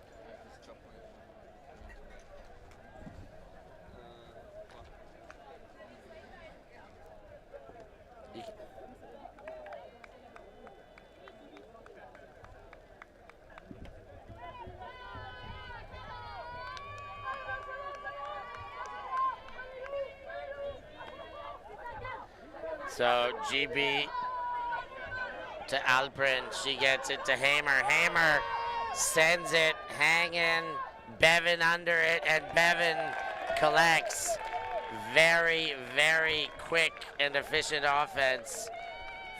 So GB to Alprin. She gets it to Hamer. Hamer sends it hanging. Bevan under it, and Bevan collects. Very, very quick and efficient offense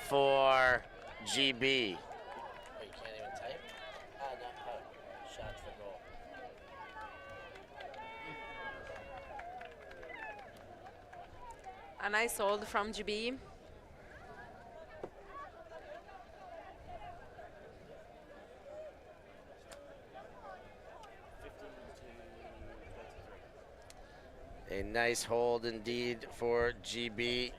for GB. Oh, you can't even type? Oh, no. Oh, shots for goal.
A nice hold from GB.
A nice hold indeed for GB.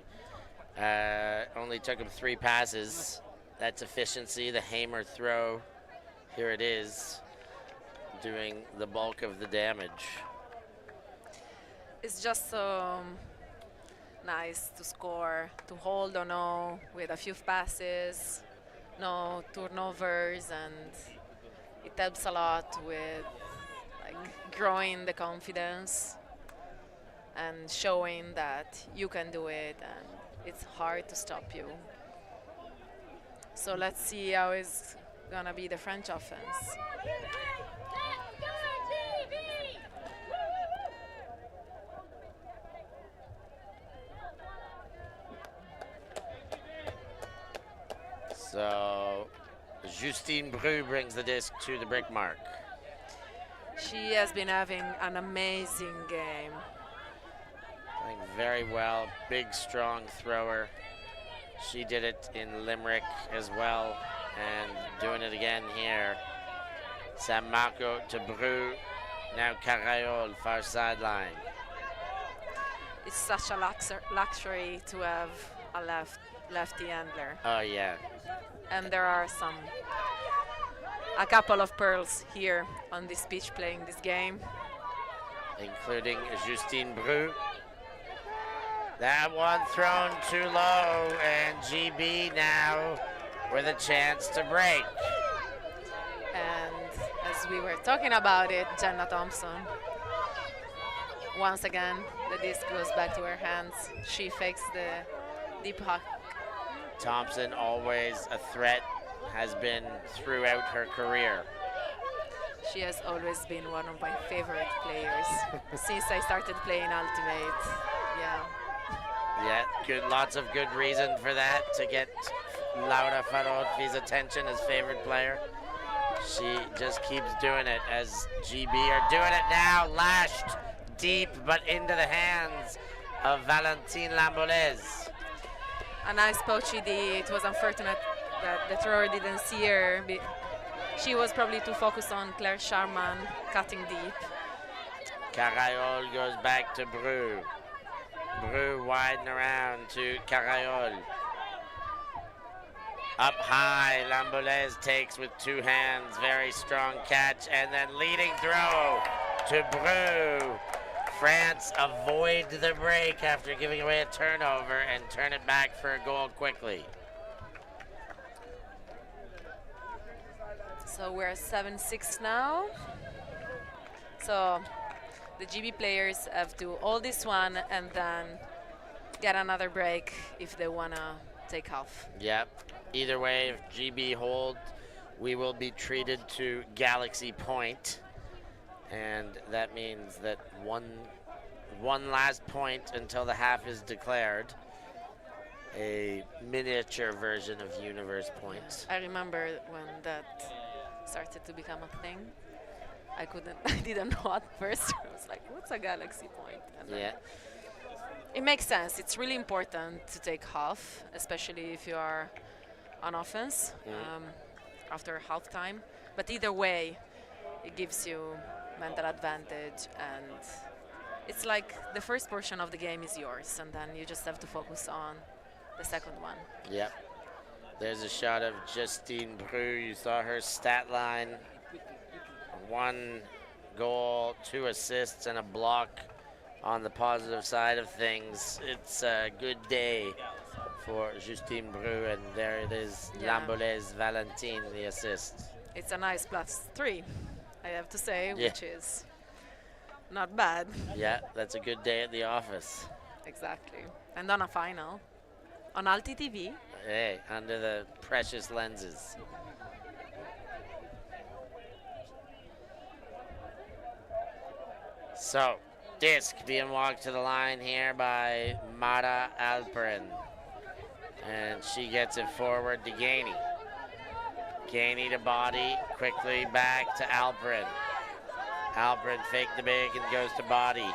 Only took him 3 passes. That's efficiency. The Hamer throw, here it is, doing the bulk of the damage.
It's just so nice to score, to hold or no with a few passes, no turnovers, and it helps a lot with like growing the confidence and showing that you can do it and it's hard to stop you. So let's see how it's gonna be the French offense.
So Justine Bru brings the disc to the brick mark.
She has been having an amazing game.
Playing very well, big, strong thrower. She did it in Limerick as well, and doing it again here. San Marco to Bru, now Carayol, far sideline.
It's such a luxury to have a lefty handler.
Oh yeah.
And there are a couple of pearls here on this pitch playing this game.
Including Justine Bru. That one thrown too low, and GB now with a chance to break.
And as we were talking about it, Jenna Thompson, once again, the disc goes back to her hands. She fakes the deep hook.
Thompson, always a threat, has been throughout her career.
She has always been one of my favorite players since I started playing Ultimate. Yeah.
Yeah, good. Lots of good reason for that, to get Laura Farolfi's attention as favorite player. She just keeps doing it, as GB are doing it now. Lashed deep, but into the hands of Valentine Lambolez.
A nice poach ED. It was unfortunate that the thrower didn't see her. She was probably too focused on Claire Charman cutting deep.
Carayol goes back to Bru. Bru widen around to Carayol. Up high, Lambolez takes with 2 hands. Very strong catch, and then leading throw to Bru. France avoid the break after giving away a turnover and turn it back for a goal quickly.
So we're 7-6 now. So the GB players have to hold this one and then get another break if they want to take off.
Yep. Either way, if GB hold, we will be treated to Galaxy Point. And that means that one last point until the half is declared. A miniature version of Universe Points.
I remember when that started to become a thing. I didn't know at first. I was like, what's a Galaxy Point? And
Yeah.
it makes sense. It's really important to take half, especially if you are on offense after halftime. But either way, it gives you mental advantage, and it's like the first portion of the game is yours, and then you just have to focus on the second one.
Yep. There's a shot of Justine Bru. You saw her stat line. 1 goal, 2 assists, and a block on the positive side of things. It's a good day for Justine Bru, and there it is,
Yeah.
Lambolez Valentine, the assist.
It's a nice +3, I have to say, which is not bad.
Yeah, that's a good day at the office.
Exactly. And on a final. on ULTI.TV.
Hey, under the precious lenses. So, disc being walked to the line here by Mara Alperin. And she gets it forward to Gainey. Gainey to body, quickly back to Alperin. Alperin fake the big and goes to body.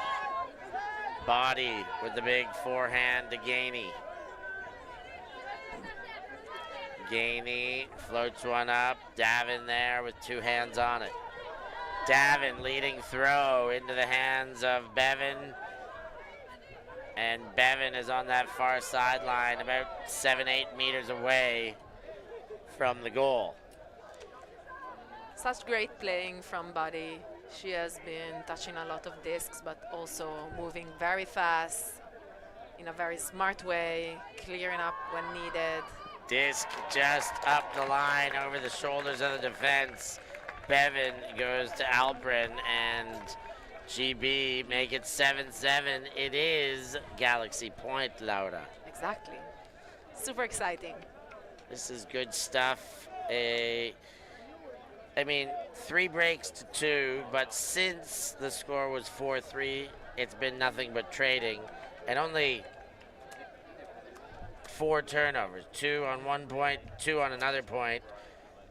Body with the big forehand to Gainey. Gainey floats one up. Davin there with two hands on it. Davin leading throw into the hands of Bevan. And Bevan is on that far sideline about 7-8 meters away from the goal.
Such great playing from Buddy. She has been touching a lot of discs, but also moving very fast in a very smart way, clearing up when needed.
Disc just up the line over the shoulders of the defense. Bevan goes to Alperin, and GB make it 7-7. It is Galaxy point, Laura.
Exactly. Super exciting.
This is good stuff. I mean, 3 breaks to 2, but since the score was 4-3, it's been nothing but trading, and only 4 turnovers. 2 on one point, 2 on another point,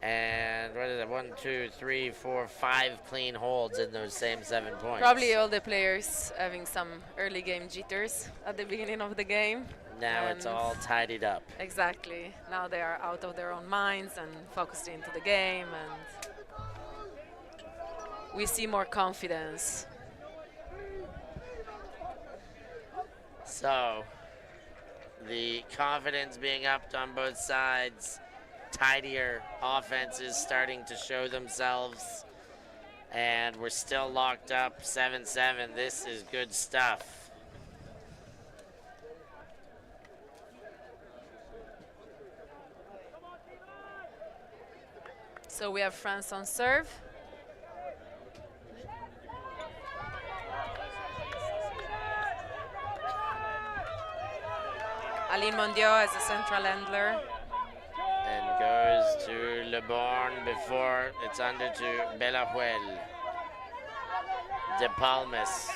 and what is it? 1, 2, 3, 4, 5 clean holds in those same 7 points.
Probably all the players having some early game jitters at the beginning of the game.
Now it's all tidied up.
Exactly. Now they are out of their own minds and focused into the game, and we see more confidence.
So, the confidence being upped on both sides, tidier offenses starting to show themselves, and we're still locked up 7-7. This is good stuff.
So we have France on serve. Aline Mondiaux as a central handler.
And goes to Le Born before it's under to Belahuel. De Palmas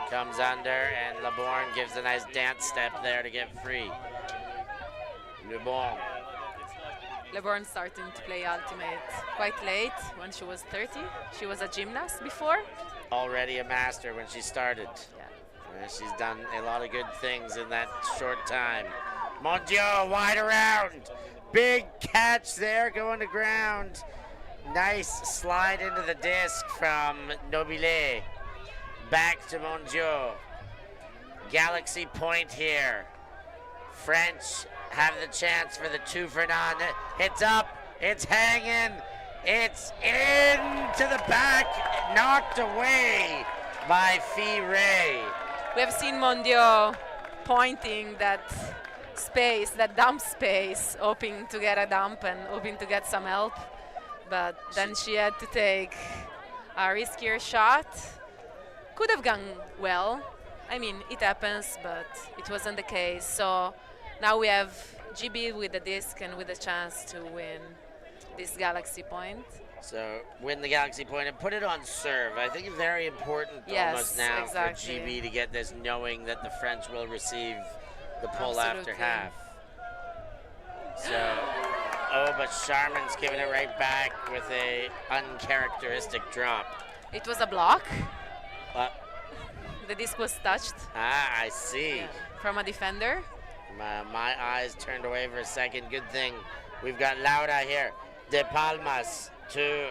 comes under, and Le Born gives a nice dance step there to get free. Le Born.
Le Born starting to play Ultimate quite late, when she was 30. She was a gymnast before.
Already a master when she started.
Yeah.
She's done a lot of good things in that short time. Mondiaux wide around. Big catch there going to ground. Nice slide into the disc from Nobile. Back to Mondiaux. Galaxy point here. French have the chance for the 2 for none. It's up, it's hanging, it's into the back, knocked away by Fray.
We have seen Mondiaux pointing that space, that dump space, hoping to get a dump and hoping to get some help. But then she had to take a riskier shot. Could have gone well. I mean, it happens, but it wasn't the case. So now we have GB with the disc and with a chance to win this Galaxy point.
So win the Galaxy point and put it on serve. I think it's very important almost now
exactly.
for GB to get this, knowing that the French will receive the pull after
Absolutely.
half. So, oh, but Charman's giving it right back with a uncharacteristic drop.
It was a block.
The
disc was touched.
I see.
From a defender.
My eyes turned away for a second. Good thing we've got Laura here. De Palmas to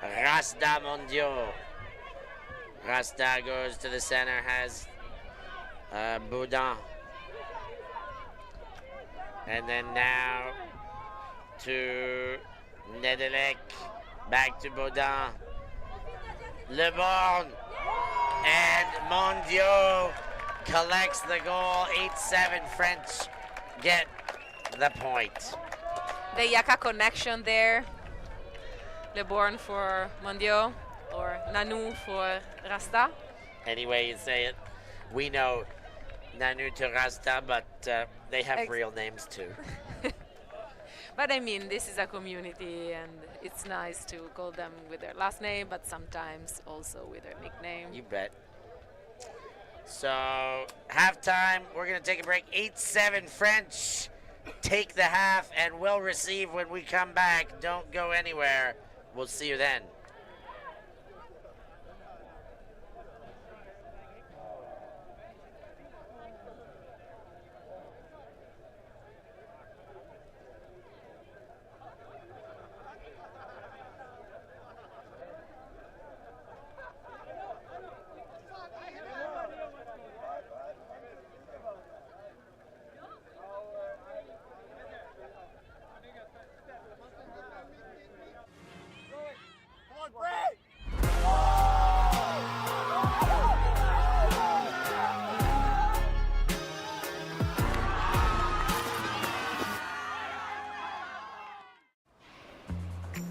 Rasta Mondiaux. Rasta goes to the center, has Boudin. And then now to Nedelec. Back to Boudin. Le Born. And Mondiaux collects the goal. 8-7. French get the point.
The Yaka connection there. Le Born for Mondiaux, or Nanou for Rasta.
Any way you say it. We know Nanu Terasta, but they have real names too.
But I mean, this is a community, and it's nice to call them with their last name, but sometimes also with their nickname.
You bet. So, halftime, we're going to take a break. 8-7 French. Take the half, and we'll receive when we come back. Don't go anywhere. We'll see you then.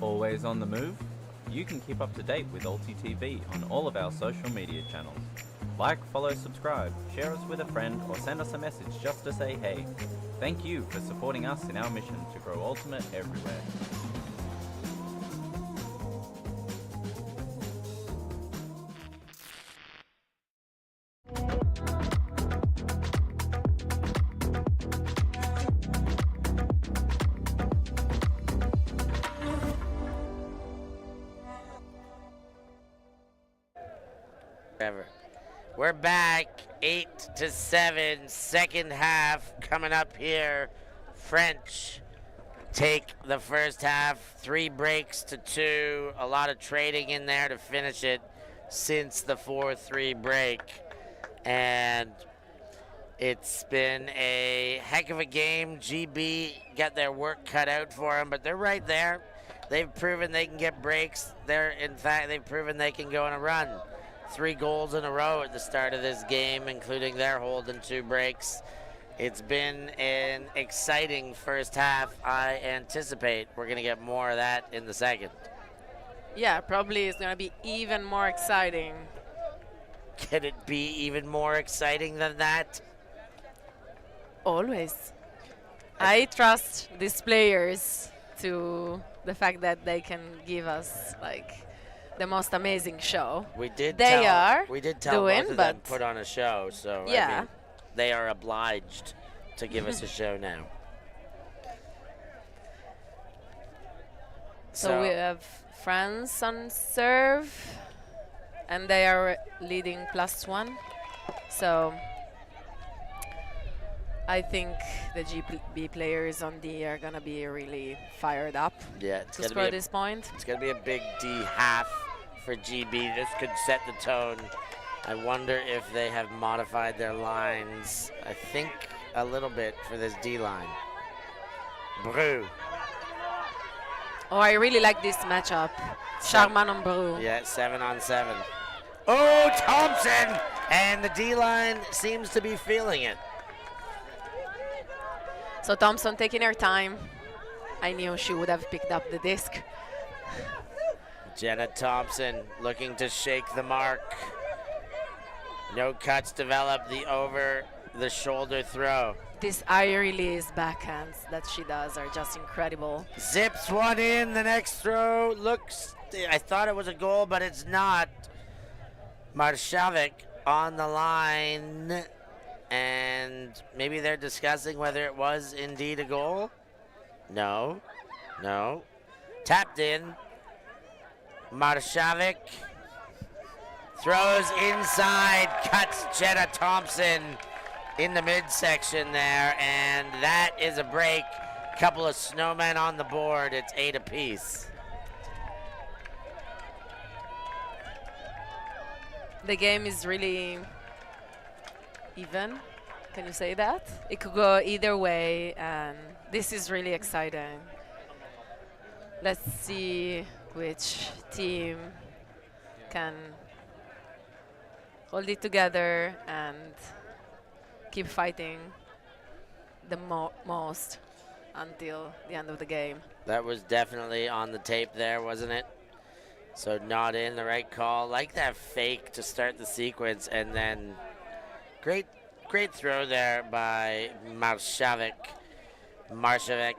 Always on the move? You can keep up to date with ULTI.TV on all of our social media channels. Like, follow, subscribe, share us with a friend, or send us a message just to say hey. Thank you for supporting us in our mission to grow Ultimate everywhere.
We're back 8-7, second half coming up here. French take the first half, 3 breaks to 2. A lot of trading in there to finish it since the 4-3 break. And it's been a heck of a game. GB got their work cut out for them, but they're right there. They've proven they can get breaks. In fact, they've proven they can go on a run. 3 goals in a row at the start of this game, including their hold and 2 breaks. It's been an exciting first half. I anticipate we're going to get more of that in the second.
Yeah, probably it's going to be even more exciting.
Can it be even more exciting than that?
Always. I trust these players to the fact that they can give us like the most amazing show.
We did
tell
both of them put on a show, so
yeah.
I mean, they are obliged to give us a show now.
So we have France on serve, and they are leading +1. So I think the GB players on D are gonna be really fired up to score this point.
It's gonna be a big D half for GB. This could set the tone. I wonder if they have modified their lines. I think a little bit for this D line. Bru.
Oh, I really like this matchup. Charman on Bru.
Yeah, 7-on-7. Oh, Thompson! And the D line seems to be feeling it.
So Thompson taking her time. I knew she would have picked up the disc.
Jenna Thompson looking to shake the mark. No cuts develop, the over the shoulder throw.
These eye release backhands that she does are just incredible.
Zips one in, the next throw looks, I thought it was a goal, but it's not. Marshavik on the line, and maybe they're discussing whether it was indeed a goal. No. Tapped in. Marshavik throws inside, cuts Jenna Thompson in the midsection there, and that is a break. Couple of snowmen on the board. It's 8 apiece.
The game is really even. Can you say that? It could go either way, and this is really exciting. Let's see which team can hold it together and keep fighting the most until the end of the game.
That was definitely on the tape there, wasn't it? So not in, the right call. Like that fake to start the sequence, and then great great throw there by Marsavik. Marsavic.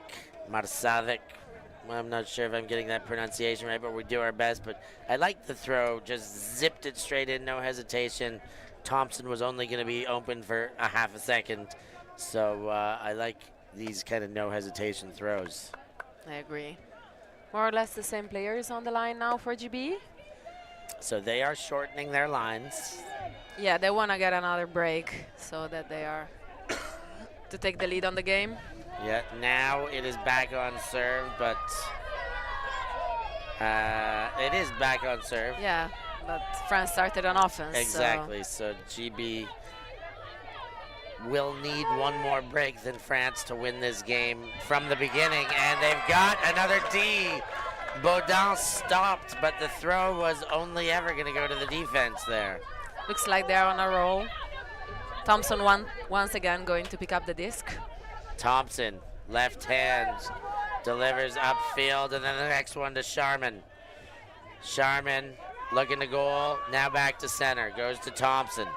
I'm not sure if I'm getting that pronunciation right, but we do our best. But I like the throw. Just zipped it straight in, no hesitation. Thompson was only going to be open for a half a second. So I like these kind of no hesitation throws.
I agree. More or less the same players on the line now for GB.
So they are shortening their lines.
Yeah, they want to get another break so that they are to take the lead on the game.
Yeah, now it is back on serve, but it is back on serve.
Yeah, but France started on offense.
Exactly, so GB will need one more break than France to win this game from the beginning, and they've got another D. Baudin stopped, but the throw was only ever going to go to the defense there.
Looks like they're on a roll. Thompson once again going to pick up the disc.
Thompson, left hand, delivers upfield, and then the next one to Sharman. Sharman looking to goal, now back to center, goes to Thompson.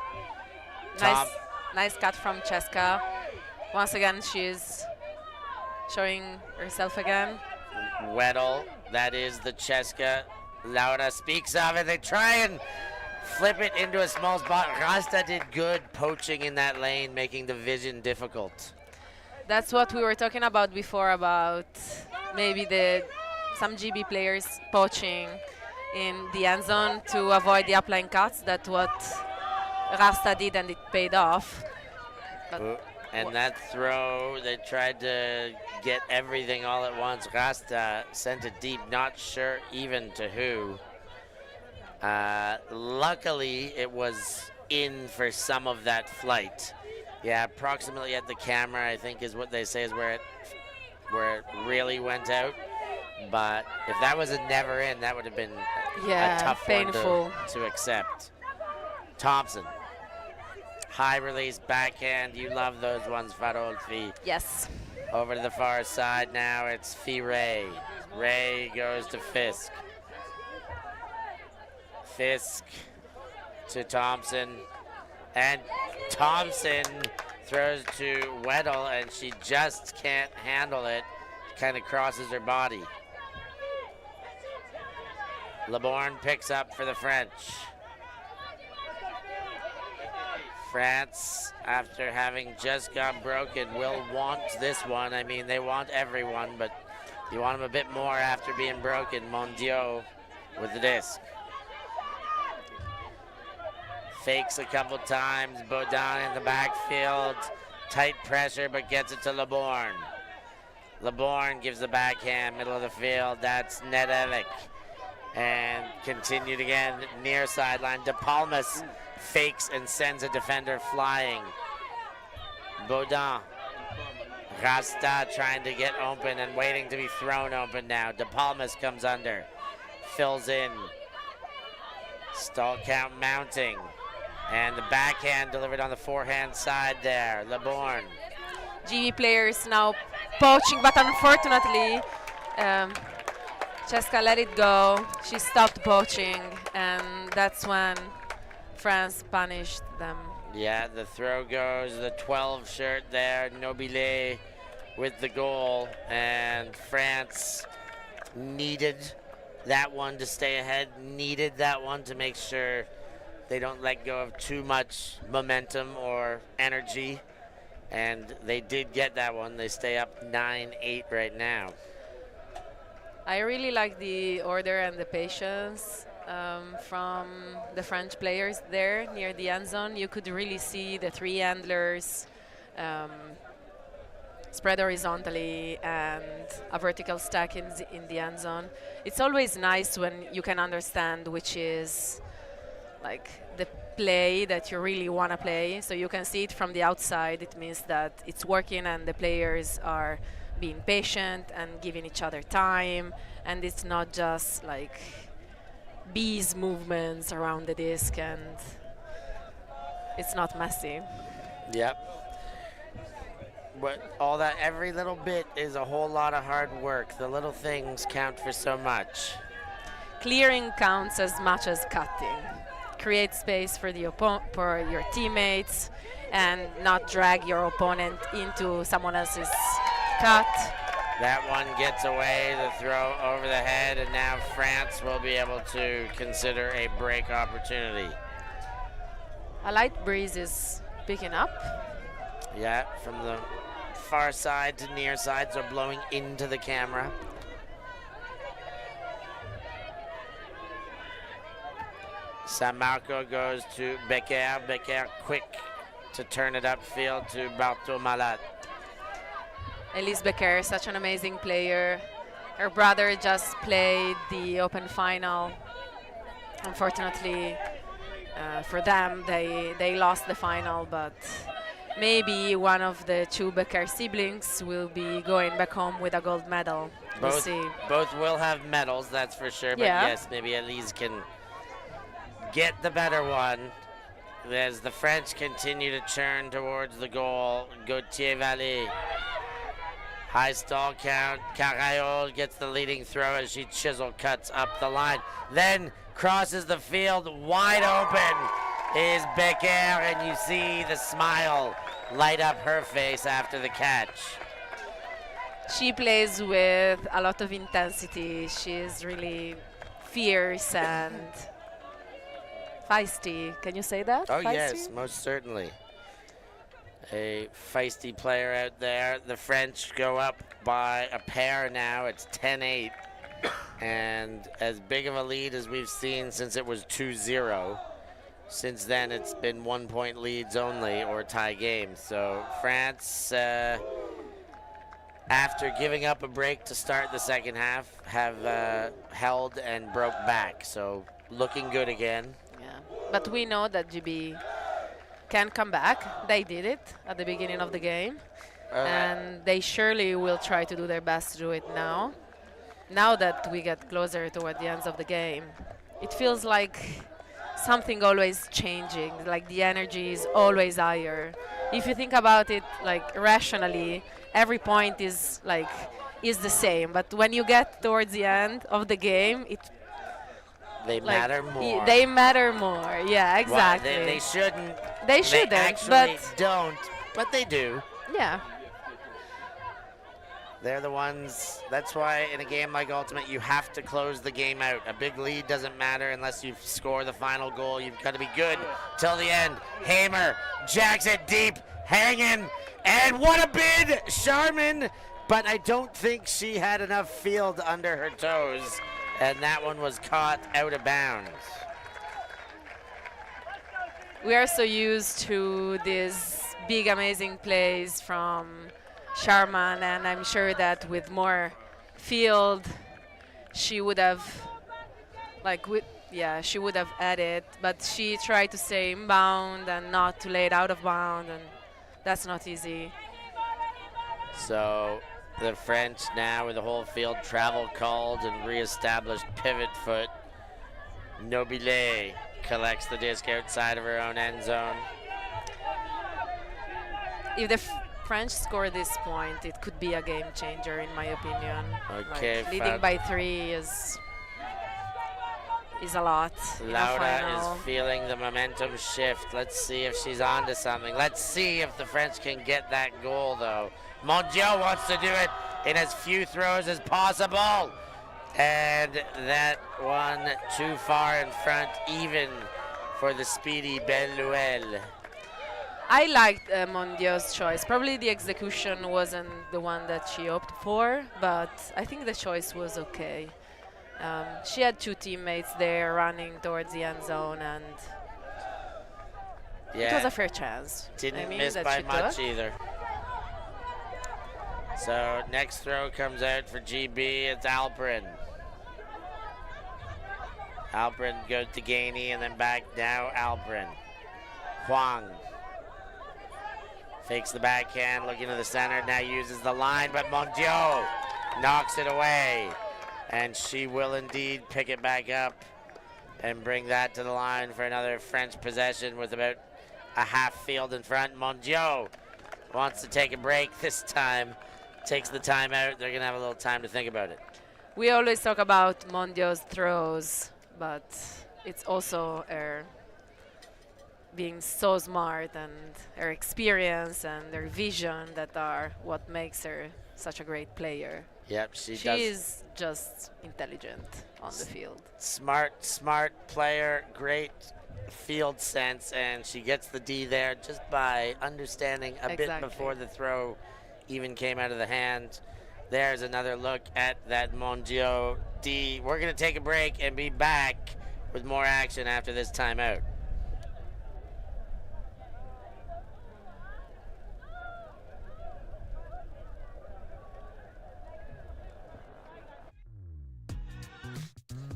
Nice cut from Cheska. Once again, she's showing herself again.
Weddle, that is the Cheska. Laura speaks of it. They try and flip it into a small spot. Rasta did good poaching in that lane, making the vision difficult.
That's what we were talking about before, about maybe some GB players poaching in the end zone to avoid the upline cuts. That's what Rasta did, and it paid off.
And that throw, they tried to get everything all at once. Rasta sent it deep, not sure even to who. Luckily, it was in for some of that flight. Yeah, approximately at the camera, I think is what they say is where it really went out. But if that was a never in, that would have been a tough
painful
one to accept. Thompson. High release backhand. You love those ones, Farolfi.
Yes.
Over to the far side now. It's Ray. Ray goes to Fisk. Fisk to Thompson. And Thompson throws to Weddle, and she just can't handle it. Kind of crosses her body. Leborn picks up for the French. France, after having just got broken, will want this one. I mean, they want everyone, but you want them a bit more after being broken. Mondiaux with the disc. Fakes a couple times. Baudin in the backfield. Tight pressure, but gets it to Leborn. Leborn gives the backhand, middle of the field. That's Nedelik. And continued again, near sideline. De Palmas fakes and sends a defender flying. Baudin. Rasta trying to get open and waiting to be thrown open now. De Palmas comes under. Fills in. Stall count mounting. And the backhand delivered on the forehand side there. Leborn.
GB players now poaching, but unfortunately, Cheska let it go. She stopped poaching, and that's when France punished them.
Yeah, the throw goes, the 12 shirt there, Nobile with the goal, and France needed that one to stay ahead, needed that one to make sure they don't let go of too much momentum or energy, and they did get that one. They stay up 9-8 right now.
I really like the order and the patience from the French players there near the end zone. You could really see the three handlers spread horizontally and a vertical stack in the end zone. It's always nice when you can understand which is like the play that you really want to play. So you can see it from the outside. It means that it's working and the players are being patient and giving each other time, and it's not just like bees movements around the disc, and it's not messy.
Yep. But all that, every little bit is a whole lot of hard work. The little things count for so much.
Clearing counts as much as cutting. Create space for the for your teammates. and not drag your opponent into someone else's cut.
That one gets away, the throw over the head, and now France will be able to consider a break opportunity.
A light breeze is picking up.
Yeah, from the far side to near side, so blowing into the camera. San Marco goes to Becker. Becker quick to turn it upfield to Barto Malat.
Elise Becker, such an amazing player. Her brother just played the Open final. Unfortunately for them, they lost the final, but maybe one of the two Becker siblings will be going back home with a gold medal. We'll see.
Both will have medals, that's for sure, but
Yeah.
yes, maybe Elise can get the better one. As the French continue to churn towards the goal, Gauthier Vallée. High stall count. Carayol gets the leading throw as she chisel cuts up the line. Then crosses the field. Wide open is Becker, and you see the smile light up her face after the catch.
She plays with a lot of intensity. She's really fierce and feisty. Can you say that?
Oh,
Feisty?
yes, most certainly. A feisty player out there. The French go up by a pair now. It's 10-8. And as big of a lead as we've seen since it was 2-0. Since then, it's been 1-point leads only or tie games. So France, after giving up a break to start the second half, have held and broke back. So looking good again.
Yeah. But we know that GB can come back. They did it at the beginning of the game. And they surely will try to do their best to do it now. Now that we get closer toward the ends of the game, it feels like something always changing, like the energy is always higher. If you think about it like rationally, every point is the same, but when you get towards the end of the game,
they matter more.
They matter more. Yeah, exactly.
Well, they shouldn't.
They shouldn't,
They actually
but
don't, but they do.
yeah.
They're the ones. That's why in a game like Ultimate, you have to close the game out. A big lead doesn't matter unless you score the final goal. You've got to be good till the end. Hamer jacks it deep, hanging, and what a bid, Charmin! But I don't think she had enough field under her toes, and that one was caught out of bounds.
We are so used to these big, amazing plays from Sharman, and I'm sure that with more field, she would have, she would have added, but she tried to stay inbound and not to lay it out of bound, and that's not easy.
So the French now with the whole field travel called and re-established pivot foot. Nobile collects the disc outside of her own end zone.
If the French score this point, it could be a game changer, in my opinion.
Okay,
leading by 3 is a lot.
Laura is feeling the momentum shift. Let's see if she's onto something. Let's see if the French can get that goal, though. Mondial wants to do it in as few throws as possible. And that one too far in front, even for the speedy Belluel.
I liked Mondial's choice. Probably the execution wasn't the one that she opted for, but I think the choice was okay. She had 2 teammates there running towards the end zone, and it was a fair chance.
Didn't miss by much either. So next throw comes out for GB. It's Alperin. Alperin goes to Gainey and then back now Alperin. Huang fakes the backhand, looking to the center, now uses the line, but Mondial knocks it away. And she will indeed pick it back up and bring that to the line for another French possession with about a half field in front. Mondial wants to take a break this time, takes the time out. They're gonna have a little time to think about it.
We always talk about Mondial's throws, but it's also her being so smart, and her experience and her vision that are what makes her such a great player.
Yep, she
She
does.
is just intelligent on the field.
Smart player, great field sense, and she gets the D there just by understanding a bit
Exactly.
before the throw even came out of the hand. There's another look at that Mondio D. We're going to take a break and be back with more action after this timeout.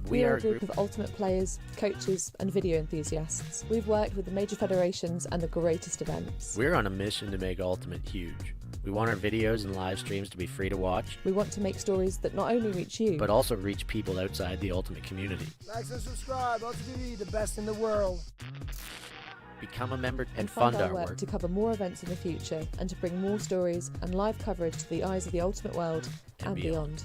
We are a group of ultimate players, coaches, and video enthusiasts. We've worked with the major federations and the greatest events.
We're on a mission to make Ultimate huge. We want our videos and live streams to be free to watch,
We want to make stories that not only reach you,
but also reach people outside the Ultimate community.
Like and subscribe. ULTI.TV, the best in the world.
Become a member and
fund
fund
our
our
work
work.
to cover more events in the future and to bring more stories and live coverage to the eyes of the ultimate world
And
and beyond.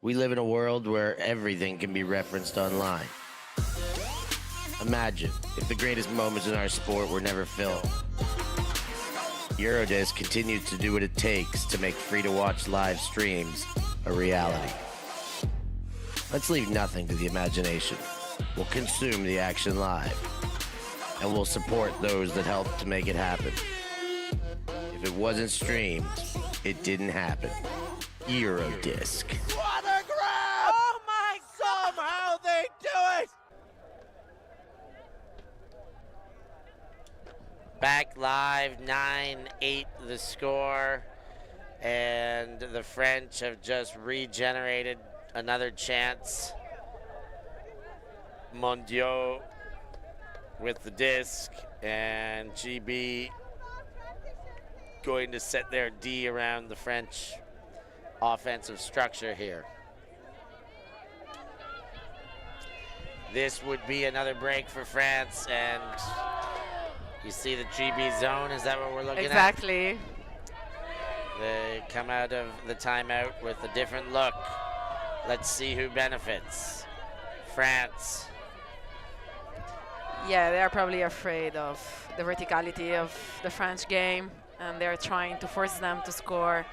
We live in a world where everything can be referenced online. Imagine if the greatest moments in our sport were never filmed. Eurodisc continues to do what it takes to make free-to-watch live streams a reality. Let's leave nothing to the imagination. We'll consume the action live, and we'll support those that helped to make it happen. If it wasn't streamed, it didn't happen. Eurodisc.
What a grab! Oh my God! Somehow they do it!
Back live, 9-8 the score, and the French have just regenerated another chance. Mondiaux with the disc, and GB going to set their D around the French offensive structure here. This would be another break for France, and you see the GB zone. Is that what we're looking
Exactly.
at? They come out of the timeout with a different look. Let's see who benefits. France.
Yeah, they are probably afraid of the verticality of the French game, and they're trying to force them to score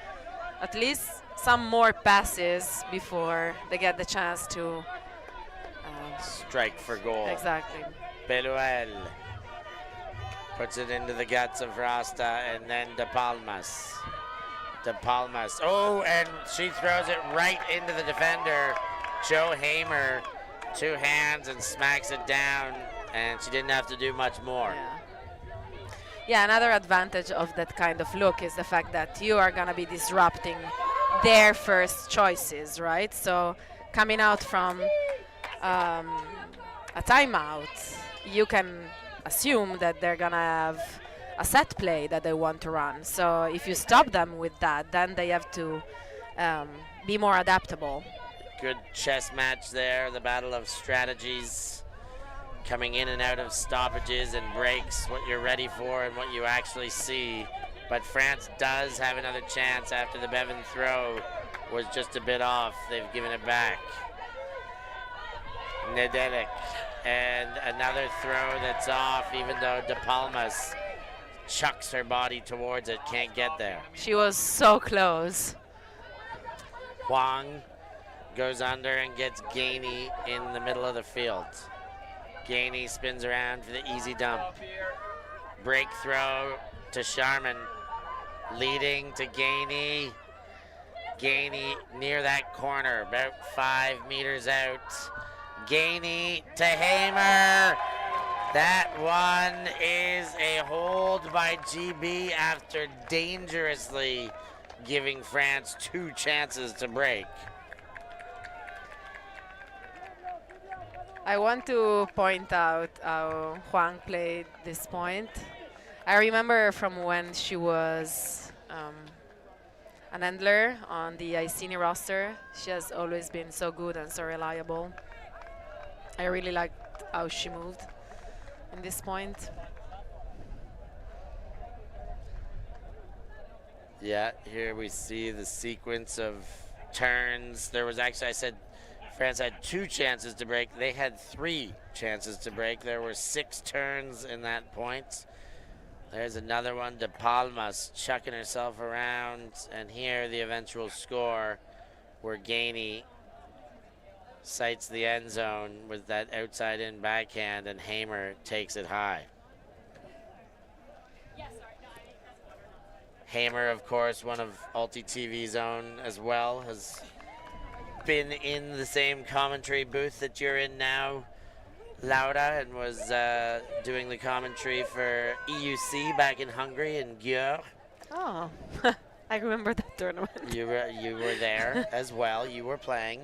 at least some more passes before they get the chance to
Strike for goal.
exactly.
Beluel puts it into the guts of Rasta, and then De Palmas. De Palmas. Oh, and she throws it right into the defender, Joe Hamer. Two hands and smacks it down, and she didn't have to do much more.
Yeah, another advantage of that kind of look is the fact that you are going to be disrupting their first choices, right? So coming out from a timeout, you can assume that they're going to have a set play that they want to run. So if you stop them with that, then they have to be more adaptable.
Good chess match there, the battle of strategies, coming in and out of stoppages and breaks, what you're ready for and what you actually see. But France does have another chance after the Bevan throw was just a bit off. They've given it back. Nedelik, and another throw that's off, even though De Palmas chucks her body towards it, can't get there.
She was so close.
Huang goes under and gets Gainey in the middle of the field. Gainey spins around for the easy dump. Break throw to Sharman, leading to Gainey. Gainey near that corner, about 5 meters out. Gainey to Hamer. That one is a hold by GB after dangerously giving France 2 chances to break.
I want to point out how Huang played this point. I remember from when she was an handler on the Iceni roster. She has always been so good and so reliable. I really liked how she moved in this point.
Yeah, here we see the sequence of turns. There was actually, I said France had 2 chances to break. They had 3 chances to break. There were 6 turns in that point. There's another one. De Palma's chucking herself around. And here the eventual score where Gainey sights the end zone with that outside in backhand, and Hamer takes it high. Hamer, of course, one of ULTI.TV's own as well, has been in the same commentary booth that you're in now, Laura, and was doing the commentary for EUC back in Hungary in GBR.
Oh, I remember that tournament.
You were there as well. You were playing.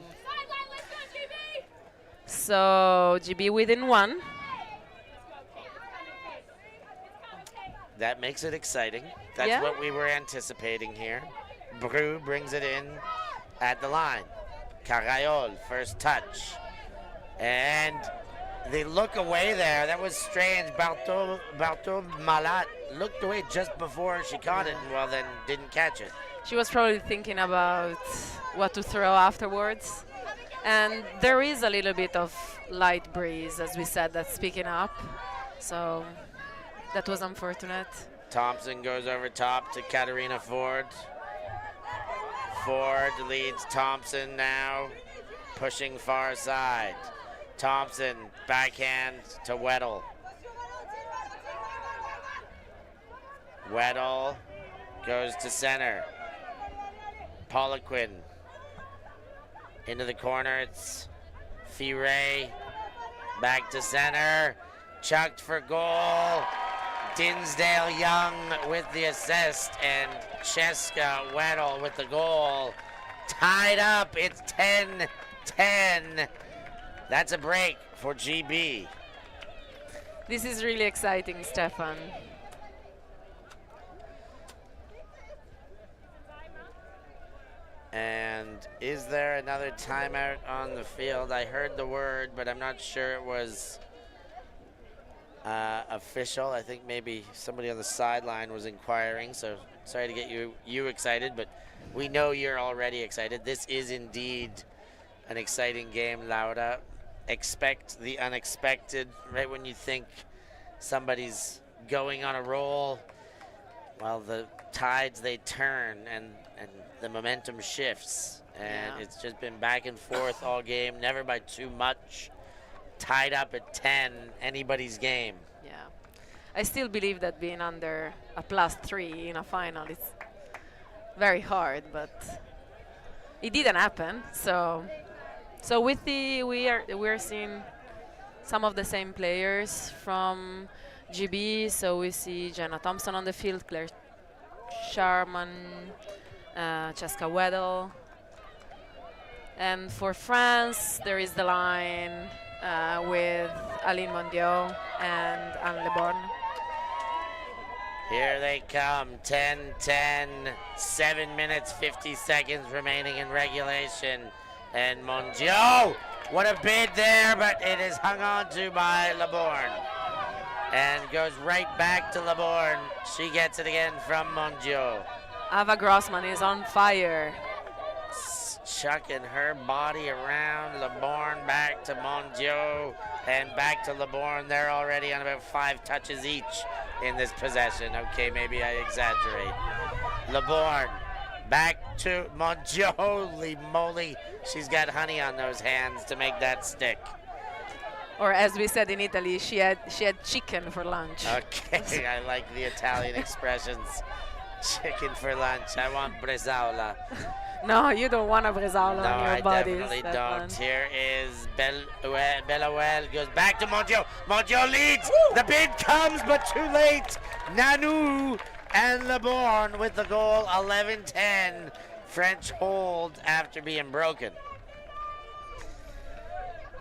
So GB within 1.
That makes it exciting. That's
Yeah.
what we were anticipating here. Bru brings it in at the line. Carayol, first touch. And they look away there. That was strange. Bartol Malat looked away just before she caught it, and well, then didn't catch it.
She was probably thinking about what to throw afterwards. And there is a little bit of light breeze, as we said, that's picking up. So that was unfortunate.
Thompson goes over top to Katarina Ford. Ford leads Thompson now, pushing far side. Thompson, backhand to Weddle. Weddle goes to center. Poliquin into the corner. It's Fire back to center. Chucked for goal. Dinsdale Young with the assist, and Cheska Weddle with the goal. Tied up. It's 10-10. That's a break for GB.
This is really exciting, Stefan.
And is there another timeout on the field? I heard the word, but I'm not sure it was official. I think maybe somebody on the sideline was inquiring, so sorry to get you excited, but we know you're already excited. This is indeed an exciting game, Laura. Expect the unexpected. Right when you think somebody's going on a roll, well, the tides, they turn, and the momentum shifts. And
Yeah.
it's just been back and forth all game, never by too much. Tied up at 10, anybody's game.
Yeah. I still believe that being under a +3 in a final is very hard, but it didn't happen. So with we're seeing some of the same players from GB. So we see Jenna Thompson on the field, Claire Sharman, Cheska Weddle. And for France, there is the line with Aline Mondiaux and Anne Leborn.
Here they come, 10-10, 7 minutes, 50 seconds remaining in regulation. And Mondiaux, what a bid there, but it is hung on to by Leborn. And goes right back to Leborn. She gets it again from Mondiaux.
Ava Grossman is on fire.
Chucking her body around. Leborn back to Mondiaux and back to Leborn. They're already on about 5 touches each in this possession. Okay, maybe I exaggerate. Leborn back to Mondiaux. Holy moly, she's got honey on those hands to make that stick.
Or as we said in Italy, she had chicken for lunch.
Okay, I like the Italian expressions. Chicken for lunch. I want bresaola.
No, you don't want a bresaola
No,
on your
I
body.
definitely
Stefan.
don't. Here is Bellawell goes back to Mondiaux. Mondiaux leads. The bid comes, but too late. Nanou and Leborn with the goal. 11-10. French hold after being broken.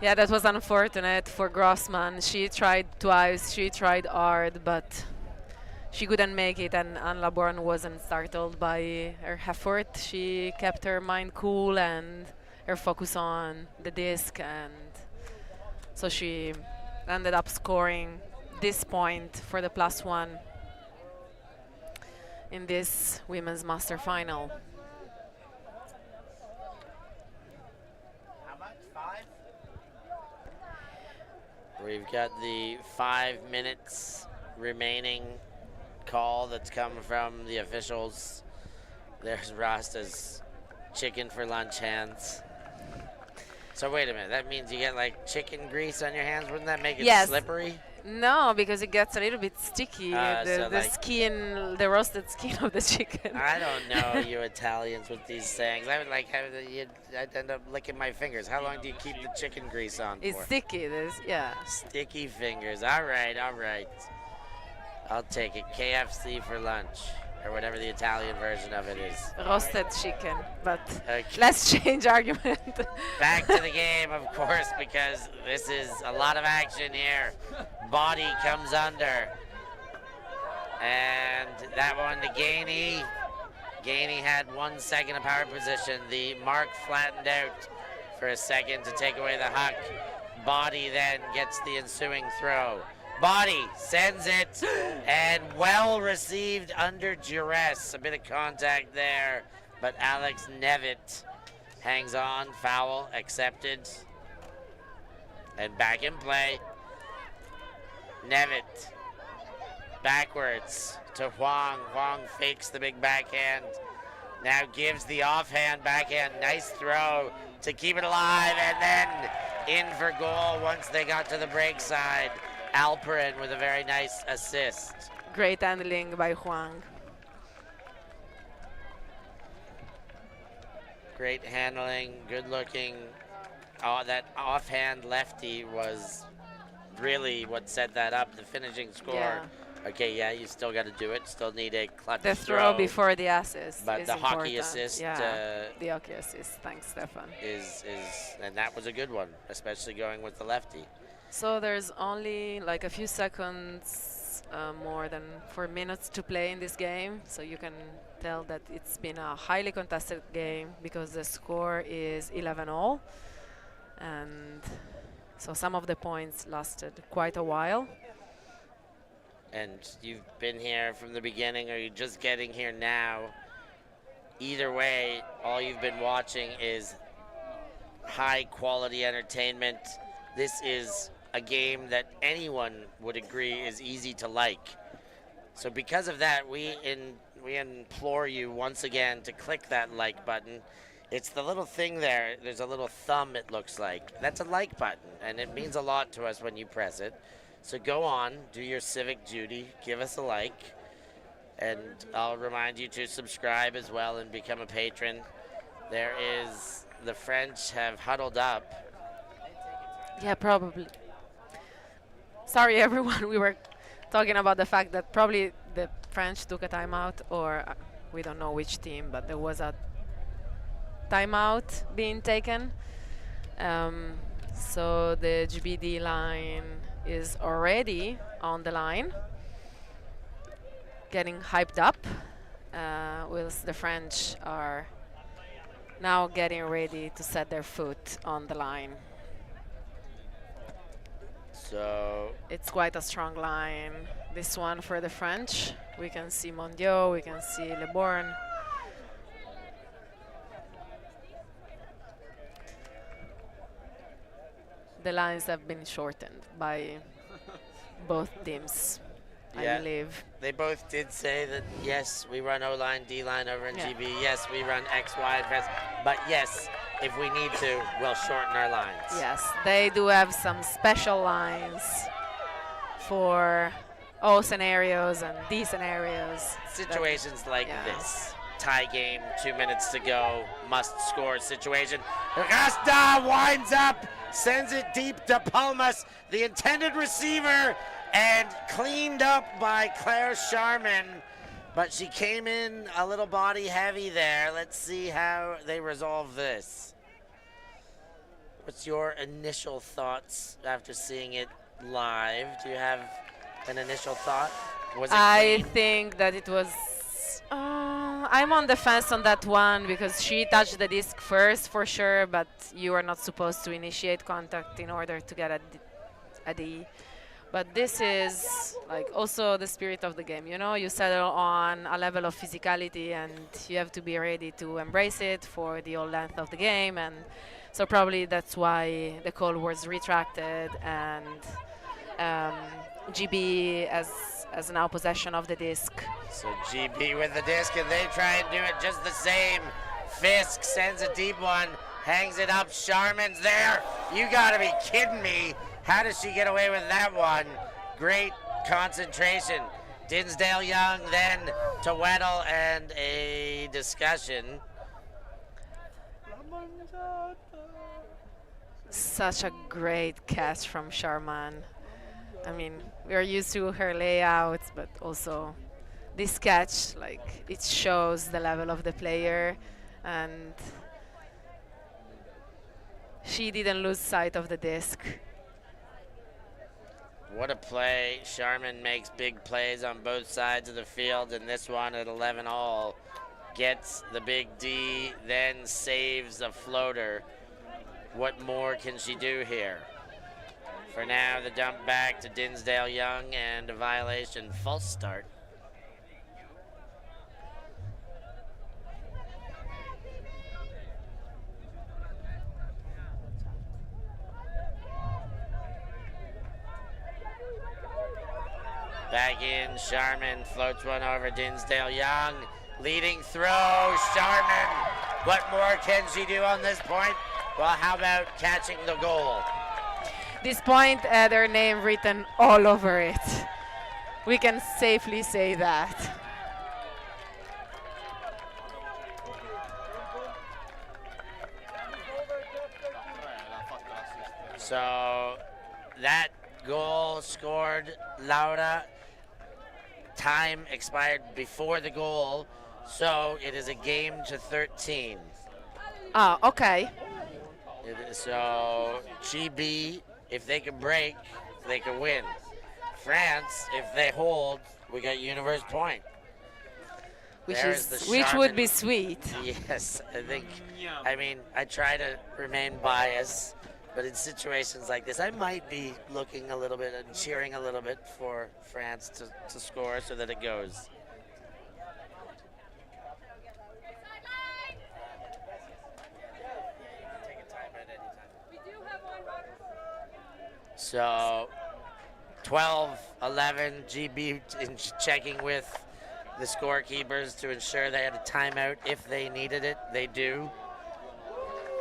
Yeah, that was unfortunate for Grossman. She tried twice. She tried hard, but she couldn't make it, and Anne Leborn wasn't startled by her effort. She kept her mind cool and her focus on the disc, and so she ended up scoring this point for the +1. in this women's master final.
How much? 5? We've got the 5 minutes remaining call that's come from the officials. There's Rasta's chicken for lunch hands. So wait a minute, that means you get like chicken grease on your hands? Wouldn't that make it
Yes.
slippery?
No, because it gets a little bit sticky.
So
The
like-
skin, the roasted skin of the chicken.
I don't know you Italians with these sayings. I would like I'd end up licking my fingers. How long do you keep the chicken grease on
It's
for?
sticky. Yeah.
Sticky fingers. All right, all right. I'll take it. KFC for lunch, or whatever the Italian version of it is.
Roasted chicken, but
Okay.
let's change argument.
Back to the game, of course, because this is a lot of action here. Body comes under. And that one to Gainey. Gainey had 1 second of power position. The mark flattened out for a second to take away the huck. Body then gets the ensuing throw. Body sends it, and well received under duress. A bit of contact there, but Alex Nevitt hangs on. Foul accepted. And back in play. Nevitt backwards to Huang. Huang fakes the big backhand. Now gives the offhand backhand. Nice throw to keep it alive, and then in for goal once they got to the break side. Alperin with a very nice assist.
Great handling by Huang.
Great handling, good looking. Oh, that offhand lefty was really what set that up, the finishing score.
Yeah.
Okay, yeah, you still got to do it. Still need a clutch
The throw before the assist
But
is
the hockey
important.
assist,
Yeah, the hockey assist. Thanks, Stefan.
is and that was a good one, especially going with the lefty.
So there's only like a few seconds more than 4 minutes to play in this game. So you can tell that it's been a highly contested game because the score is 11-all. And so some of the points lasted quite a while.
And you've been here from the beginning, or you're just getting here now. Either way, all you've been watching is high quality entertainment. This is a game that anyone would agree is easy to like. So because of that, we implore you once again to click that like button. It's the little thing there. There's a little thumb, it looks like. That's a like button, and it means a lot to us when you press it. So go on, do your civic duty, give us a like, and I'll remind you to subscribe as well and become a patron. There is, the French have huddled up.
Yeah, probably. Sorry, everyone. We were talking about the fact that probably the French took a timeout, or we don't know which team, but there was a timeout being taken. So the GBD line is already on the line, getting hyped up, whilst the French are now getting ready to set their foot on the line.
So
It's quite a strong line, this one for the French. We can see Mondiaux, we can see Le Borgne. The lines have been shortened by both teams,
Yeah.
I believe.
they both did say that, yes, we run O-line, D-line over in
Yeah.
GB. Yes, we run X, Y, and press. But yes, if we need to, we'll shorten our lines.
Yes, they do have some special lines for O scenarios and D scenarios.
Situations like
Yeah.
this. Tie game, 2 minutes to go, must score situation. Rasta winds up, sends it deep to Palmas, the intended receiver, and cleaned up by Claire Sharman. But she came in a little body heavy there. Let's see how they resolve this. What's your initial thoughts after seeing it live? Do you have an initial thought? Was it
I
clean?
think that it was. I'm on the fence on that one because she touched the disc first for sure, but you are not supposed to initiate contact in order to get a D. But this is like also the spirit of the game, you know, you settle on a level of physicality and you have to be ready to embrace it for the whole length of the game. And so probably that's why the call was retracted and GB as now possession of the disc.
So GB with the disc, and they try and do it just the same. Fisk sends a deep one, hangs it up. Sharman's there. You gotta be kidding me. How does she get away with that one? Great concentration. Dinsdale Young then to Weddle, and a discussion.
Such a great catch from Sharman. I mean, we are used to her layouts, but also this catch, like, it shows the level of the player, and she didn't lose sight of the disc.
What a play. Sharman makes big plays on both sides of the field, and this one at 11 all gets the big D, then saves a floater. What more can she do here? For now, the dump back to Dinsdale Young and a violation. False start. Back in, Sharman floats one over Dinsdale Young. Leading throw, Sharman. What more can she do on this point? Well, how about catching the goal?
This point had her name written all over it. We can safely say that.
So that goal scored Laura. Time expired before the goal, so it is a game to 13.
Ah, okay.
So GB, if they can break, they can win. France, if they hold, we got universe point.
Which would be sweet.
Yes, I mean, I try to remain biased, but in situations like this, I might be looking a little bit and cheering a little bit for France to score so that it goes. So 12-11, GB checking with the scorekeepers to ensure they had a timeout if they needed it. They do.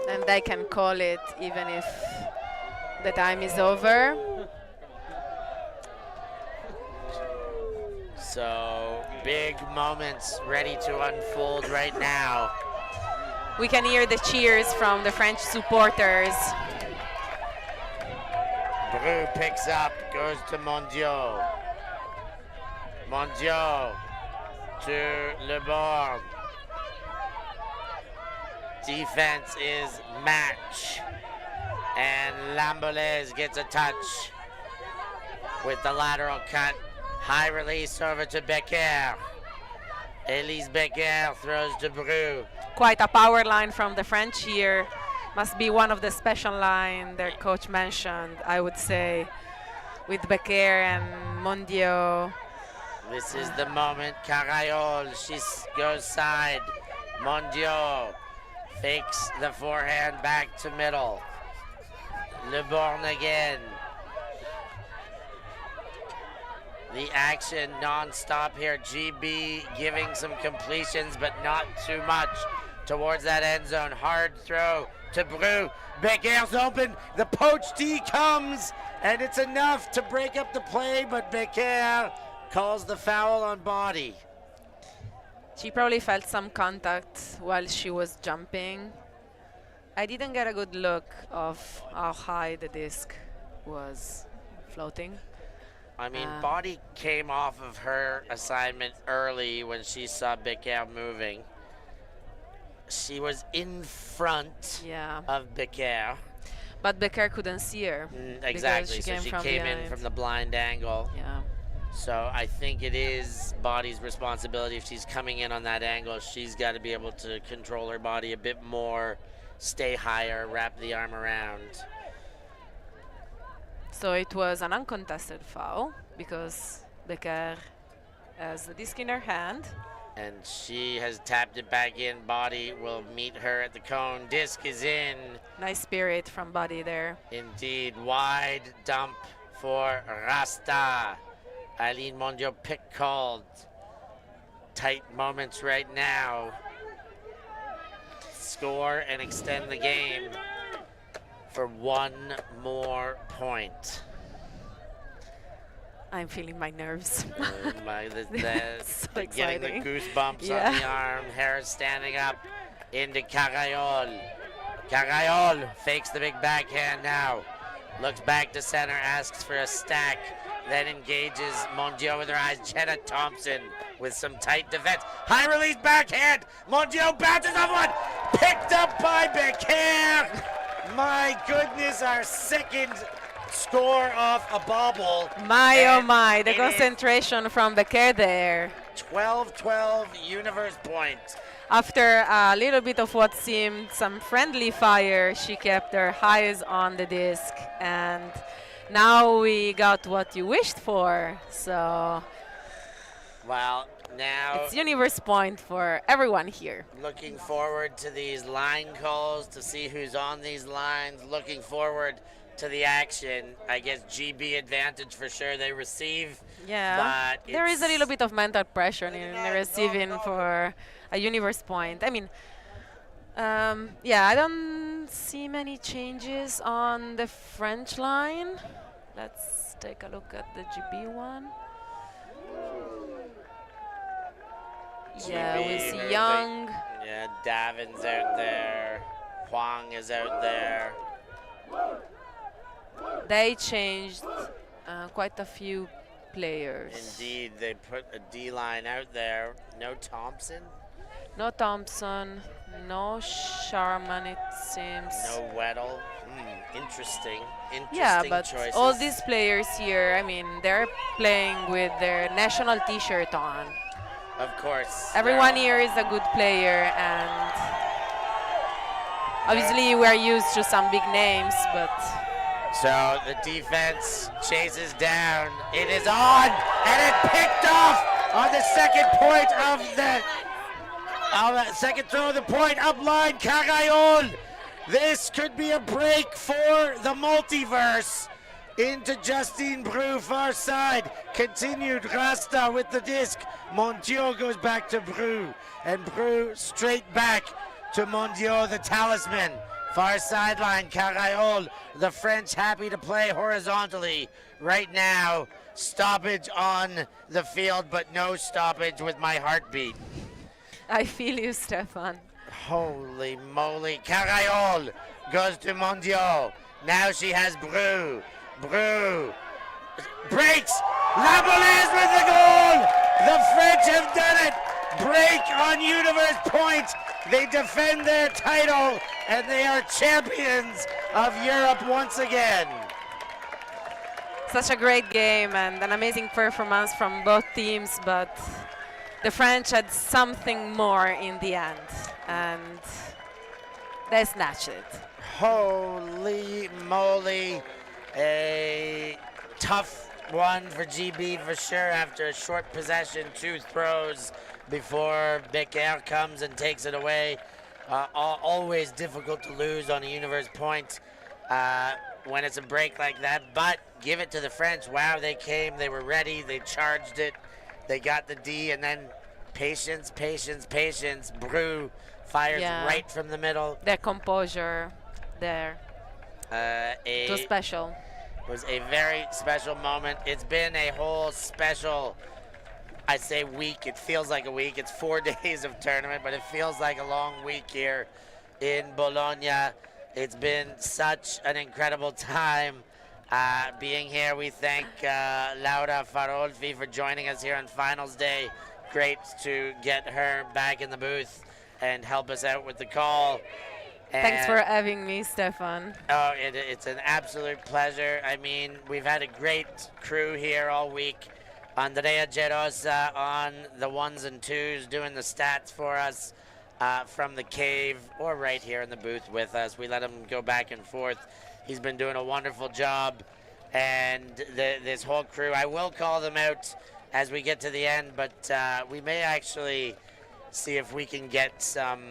And they can call it even if the time is over.
So big moments ready to unfold right now.
We can hear the cheers from the French supporters.
Bru picks up, goes to Mondiaux. Mondiaux to Le Borgne. Defense is match. And Lamboulaise gets a touch with the lateral cut. High release over to Becker. Elise Becker throws to Bru.
Quite a power line from the French here. Must be one of the special line their coach mentioned, I would say, with Becker and Mondiaux.
This is the moment. Carayol, she goes side. Mondiaux fakes the forehand back to middle. Le Borgne again. The action non-stop here. GB giving some completions, but not too much towards that end zone. Hard throw to Bru. Becker's open. The poach D comes, and it's enough to break up the play, but Becker calls the foul on body.
She probably felt some contact while she was jumping. I didn't get a good look of how high the disc was floating.
I mean, body came off of her assignment early when she saw Becker moving. She was in front of Becker.
But Becker couldn't see her.
Exactly, so she came in from the blind angle.
Yeah.
So I think it is body's responsibility. If she's coming in on that angle, she's got to be able to control her body a bit more, stay higher, wrap the arm around.
So it was an uncontested foul because Becker has the disc in her hand.
And she has tapped it back in. Body will meet her at the cone. Disc is in.
Nice spirit from Body there.
Indeed. Wide dump for Rasta. Eileen Mondio pick called. Tight moments right now. Score and extend the game for one more point.
I'm feeling my nerves. So
getting the
exciting.
goosebumps
Yeah.
on the arm. Harris standing up into Carayol. Carayol fakes the big backhand now. Looks back to center, asks for a stack, then engages Mondio with her eyes. Jenna Thompson with some tight defense. High release backhand. Mondio bounces off one. Picked up by Becker. My goodness, our second score off a bobble.
My oh
And
my, the
it is
concentration from Becker there.
12-12 universe points.
After a little bit of what seemed some friendly fire, she kept her eyes on the disc. And now we got what you wished for. So
Well, now
it's universe point for everyone here.
looking forward to these line calls to see who's on these lines. Looking forward to the action. I guess GB advantage for sure they receive.
Yeah,
But
there is a
it's-
little bit of mental pressure in receiving for a universe point. I mean, yeah, I don't see many changes on the French line. Let's take a look at the GB one. Yeah, we
GB
see
moving.
Young.
Yeah, Davin's out there. Huang is out there.
They changed quite a few players.
Indeed, they put a D line out there. No Thompson,
No Thompson, no Sharman, it seems.
no Weddle. Interesting.
Yeah, but
choices.
all these players here, I mean, they're playing with their national T-shirt on.
Of course.
Everyone here is a good player, and obviously we're used to some big names, but
So the defense chases down. It is on, and it picked off on the second point of the second throw of the point up line. Carayol. This could be a break for the multiverse. Into Justine Bru, far side. Continued Rasta with the disc. Mondio goes back to Bru, and Bru straight back to Mondio, the talisman. Far sideline, Carayol. The French happy to play horizontally right now. Stoppage on the field, but no stoppage with my heartbeat.
I feel you, Stefan.
Holy moly. Carayol goes to Mondio. Now she has Bru. Bru breaks. Labolaise with the goal. The French have done it. Break on universe point. They defend their title, and they are champions of Europe once again.
Such a great game and an amazing performance from both teams, but the French had something more in the end, and they snatched it.
Holy moly. A tough one for GB for sure after a short possession, 2 throws before Becker comes and takes it away. Always difficult to lose on a universe point when it's a break like that, but give it to the French. Wow, they came, they were ready, they charged it, they got the D, and then patience, patience, patience. Bru fires right from the middle.
Their composure there. It was special.
It was a very special moment. It's been a whole special, I say week. It feels like a week. It's 4 days of tournament, but it feels like a long week here in Bologna. It's been such an incredible time being here. We thank Laura Farolfi for joining us here on finals day. Great to get her back in the booth and help us out with the call.
Thanks for having me, Stefan.
Oh, it's an absolute pleasure. I mean, we've had a great crew here all week. Andrea Gerosa on the 1s and 2s doing the stats for us from the cave or right here in the booth with us. We let him go back and forth. He's been doing a wonderful job. and this whole crew. I will call them out as we get to the end, but we may actually see if we can get some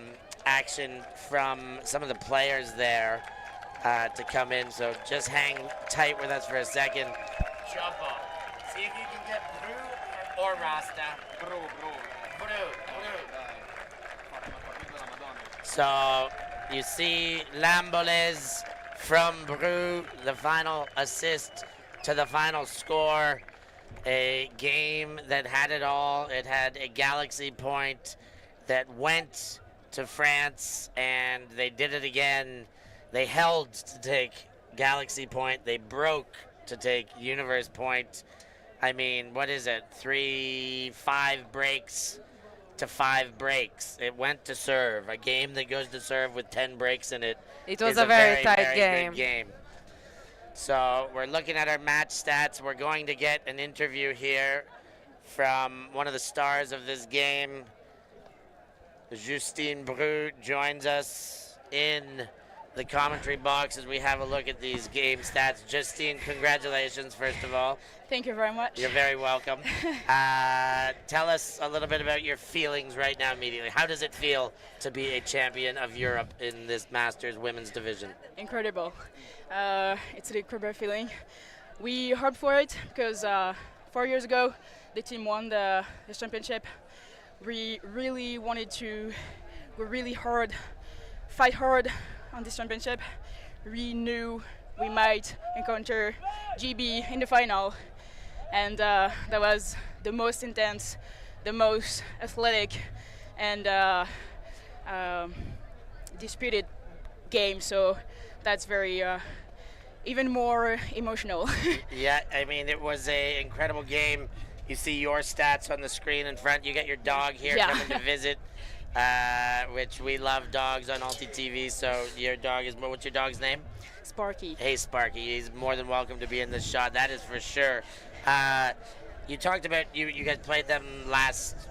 action from some of the players there to come in. So just hang tight with us for a second. Chopo. See if you can get Bru or Rasta. Bru. So you see Lamboles from Bru, the final assist to the final score. A game that had it all. It had a Galaxy point that went to France, and they did it again. They held to take Galaxy point. They broke to take Universe point. I mean, what is it? 5 breaks to 5 breaks. It went to serve. A game that goes to serve with 10 breaks in it.
It was a very tight game.
Good game. So we're looking at our match stats. We're going to get an interview here from one of the stars of this game. Justine Bru joins us in the commentary box as we have a look at these game stats. Justine, congratulations, first of all.
Thank you very much.
You're very welcome. Tell us a little bit about your feelings right now immediately. How does it feel to be a champion of Europe in this Masters women's division?
Incredible. It's an incredible feeling. We hoped for it because 4 years ago the team won the championship. We really wanted to go really hard, fight hard on this championship. We knew we might encounter GB in the final, and that was the most intense, the most athletic, and disputed game. So that's very even more emotional.
Yeah, I mean, it was an incredible game. You see your stats on the screen in front. You got your dog here coming to visit, which we love dogs on ULTI.TV. So your dog is, what's your dog's name?
Sparky.
Hey, Sparky. He's more than welcome to be in this shot. That is for sure. You talked about you guys played them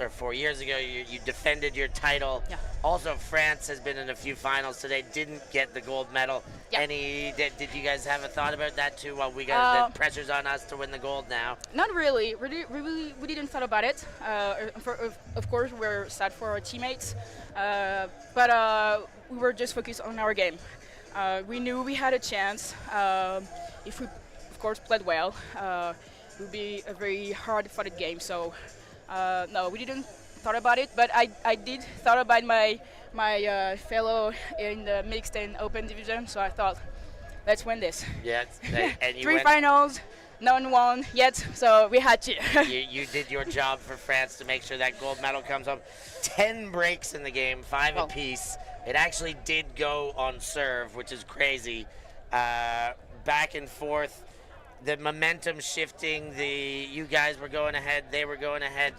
4 years ago. You defended your title.
Yeah.
Also, France has been in a few finals today. Didn't get the gold medal.
Yeah.
Did you guys have a thought about that too? Well, we got the pressure's on us to win the gold now.
Not really. We didn't thought about it. Of course, we're sad for our teammates, but we were just focused on our game. We knew we had a chance if we, of course, played well. It would be a very hard-fought game. So no, we didn't thought about it, but I did thought about my fellow in the mixed and open division. So I thought, let's win this.
Yeah, and you
3 finals, no one won yet, so we had to.
you did your job for France to make sure that gold medal comes home. 10 breaks in the game, 5 apiece. It actually did go on serve, which is crazy. Back and forth. The momentum shifting, you guys were going ahead, they were going ahead.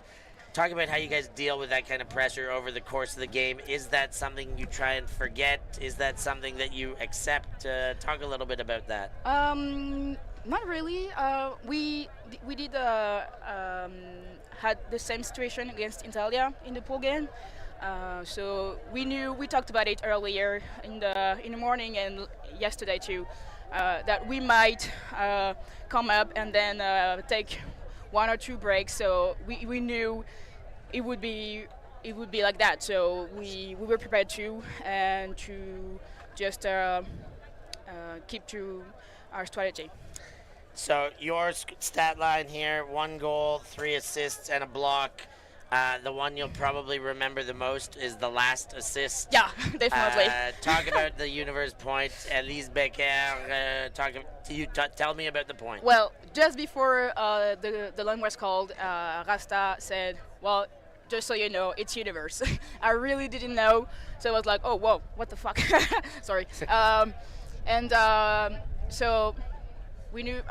Talk about how you guys deal with that kind of pressure over the course of the game. Is that something you try and forget? Is that something that you accept? Talk a little bit about that.
Not really. We did had the same situation against Italia in the pool game. So we talked about it earlier in the morning and yesterday too. That we might come up and then take 1 or 2 breaks. So we knew it would be like that. So we were prepared to just keep to our strategy.
So your stat line here: 1 goal, 3 assists, and a block. The one you'll probably remember the most is the last assist.
Yeah, definitely.
Talk about the universe point. Elise Becker, tell me about the point.
Well, just before the line was called, Rasta said, well, just so you know, it's universe. I really didn't know, so I was like, oh, whoa, what the fuck? Sorry. So we knew,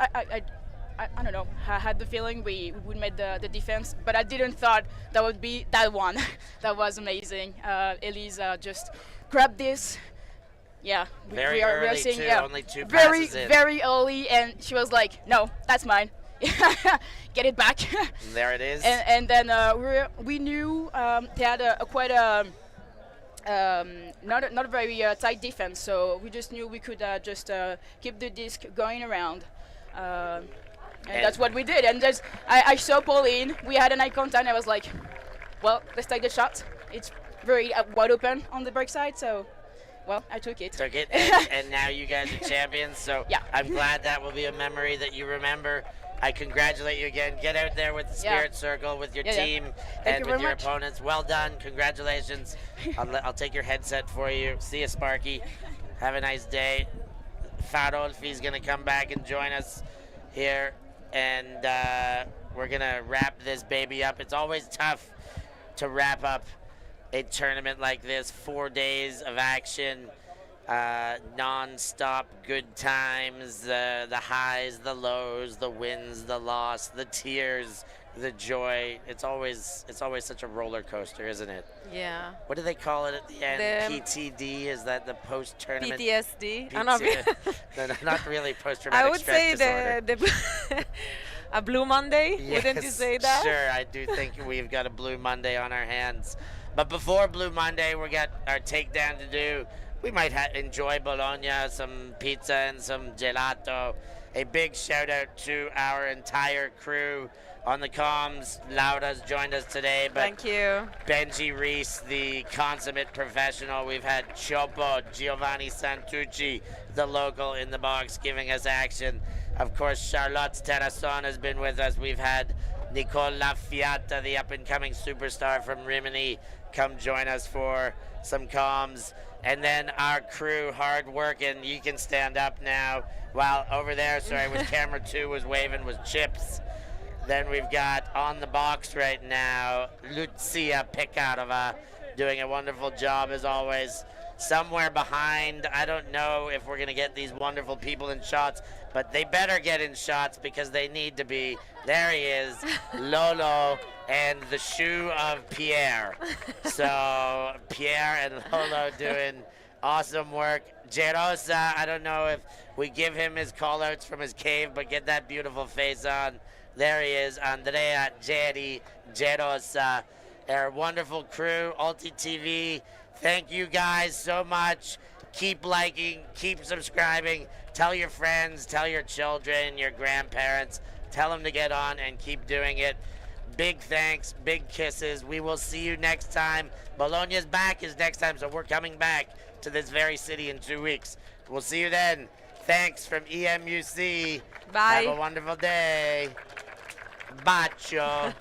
I don't know, I had the feeling we would make the defense, but I didn't thought that would be that one. That was amazing. Elise just grabbed this. Yeah,
we are seeing too, only 2
very,
passes in.
Very early, and she was like, no, that's mine. Get it back.
There it is.
And then we knew they had quite a not a very tight defense, so we just knew we could just keep the disc going around. And that's what we did. And just I saw Pauline. We had an eye contact. And I was like, well, let's take the shot. It's very wide open on the break side, so well, I took it.
And now you guys are champions. So
yeah.
I'm glad that will be a memory that you remember. I congratulate you again. Get out there with the Spirit Circle, with your team, and with your opponents. Well done. Congratulations. I'll take your headset for you. See you, Sparky. Have a nice day. Farolfi's going to come back and join us here, and we're going to wrap this baby up. It's always tough to wrap up a tournament like this. 4 days of action. Non-stop good times, the highs, the lows, the wins, the loss, the tears, the joy. It's always such a roller coaster, isn't it?
Yeah.
What do they call it at the end? PTD? Is that the post-tournament?
PTSD.
Not really post-traumatic stress disorder.
I would say a Blue Monday.
Yes,
wouldn't you say that?
Sure, I do think we've got a Blue Monday on our hands. But before Blue Monday, we got our takedown to do. We might enjoy Bologna, some pizza and some gelato. A big shout out to our entire crew on the comms. Laura's joined us today. But
thank you.
Benji Reese, the consummate professional. We've had Chopo, Giovanni Santucci, the local in the box, giving us action. Of course, Charlotte Terrasson has been with us. We've had Nicole Lafiata, the up-and-coming superstar from Rimini, come join us for some comms. And then our crew, hard working. You can stand up now. While over there, sorry, was camera 2 was waving, was Chips. Then we've got on the box right now, Lucia Pekarova, doing a wonderful job as always. Somewhere behind, I don't know if we're going to get these wonderful people in shots, but they better get in shots because they need to be. There he is, Lolo, and the shoe of Pierre. So Pierre and Lolo doing awesome work. Gerosa, I don't know if we give him his call-outs from his cave, but get that beautiful face on. There he is, Andrea Geri Gerosa, our wonderful crew, ULTI.TV. Thank you guys so much. Keep liking, keep subscribing. Tell your friends, tell your children, your grandparents. Tell them to get on and keep doing it. Big thanks, big kisses. We will see you next time. Bologna's back is next time, so we're coming back to this very city in 2 weeks. We'll see you then. Thanks from EMUC.
Bye.
Have a wonderful day. Bacio.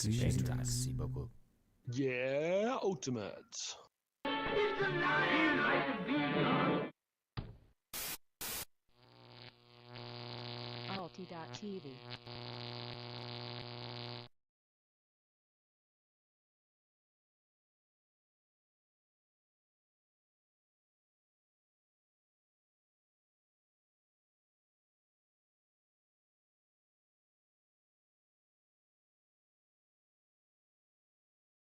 Merci beaucoup.
Yeah, ultimate.
ULTI.TV.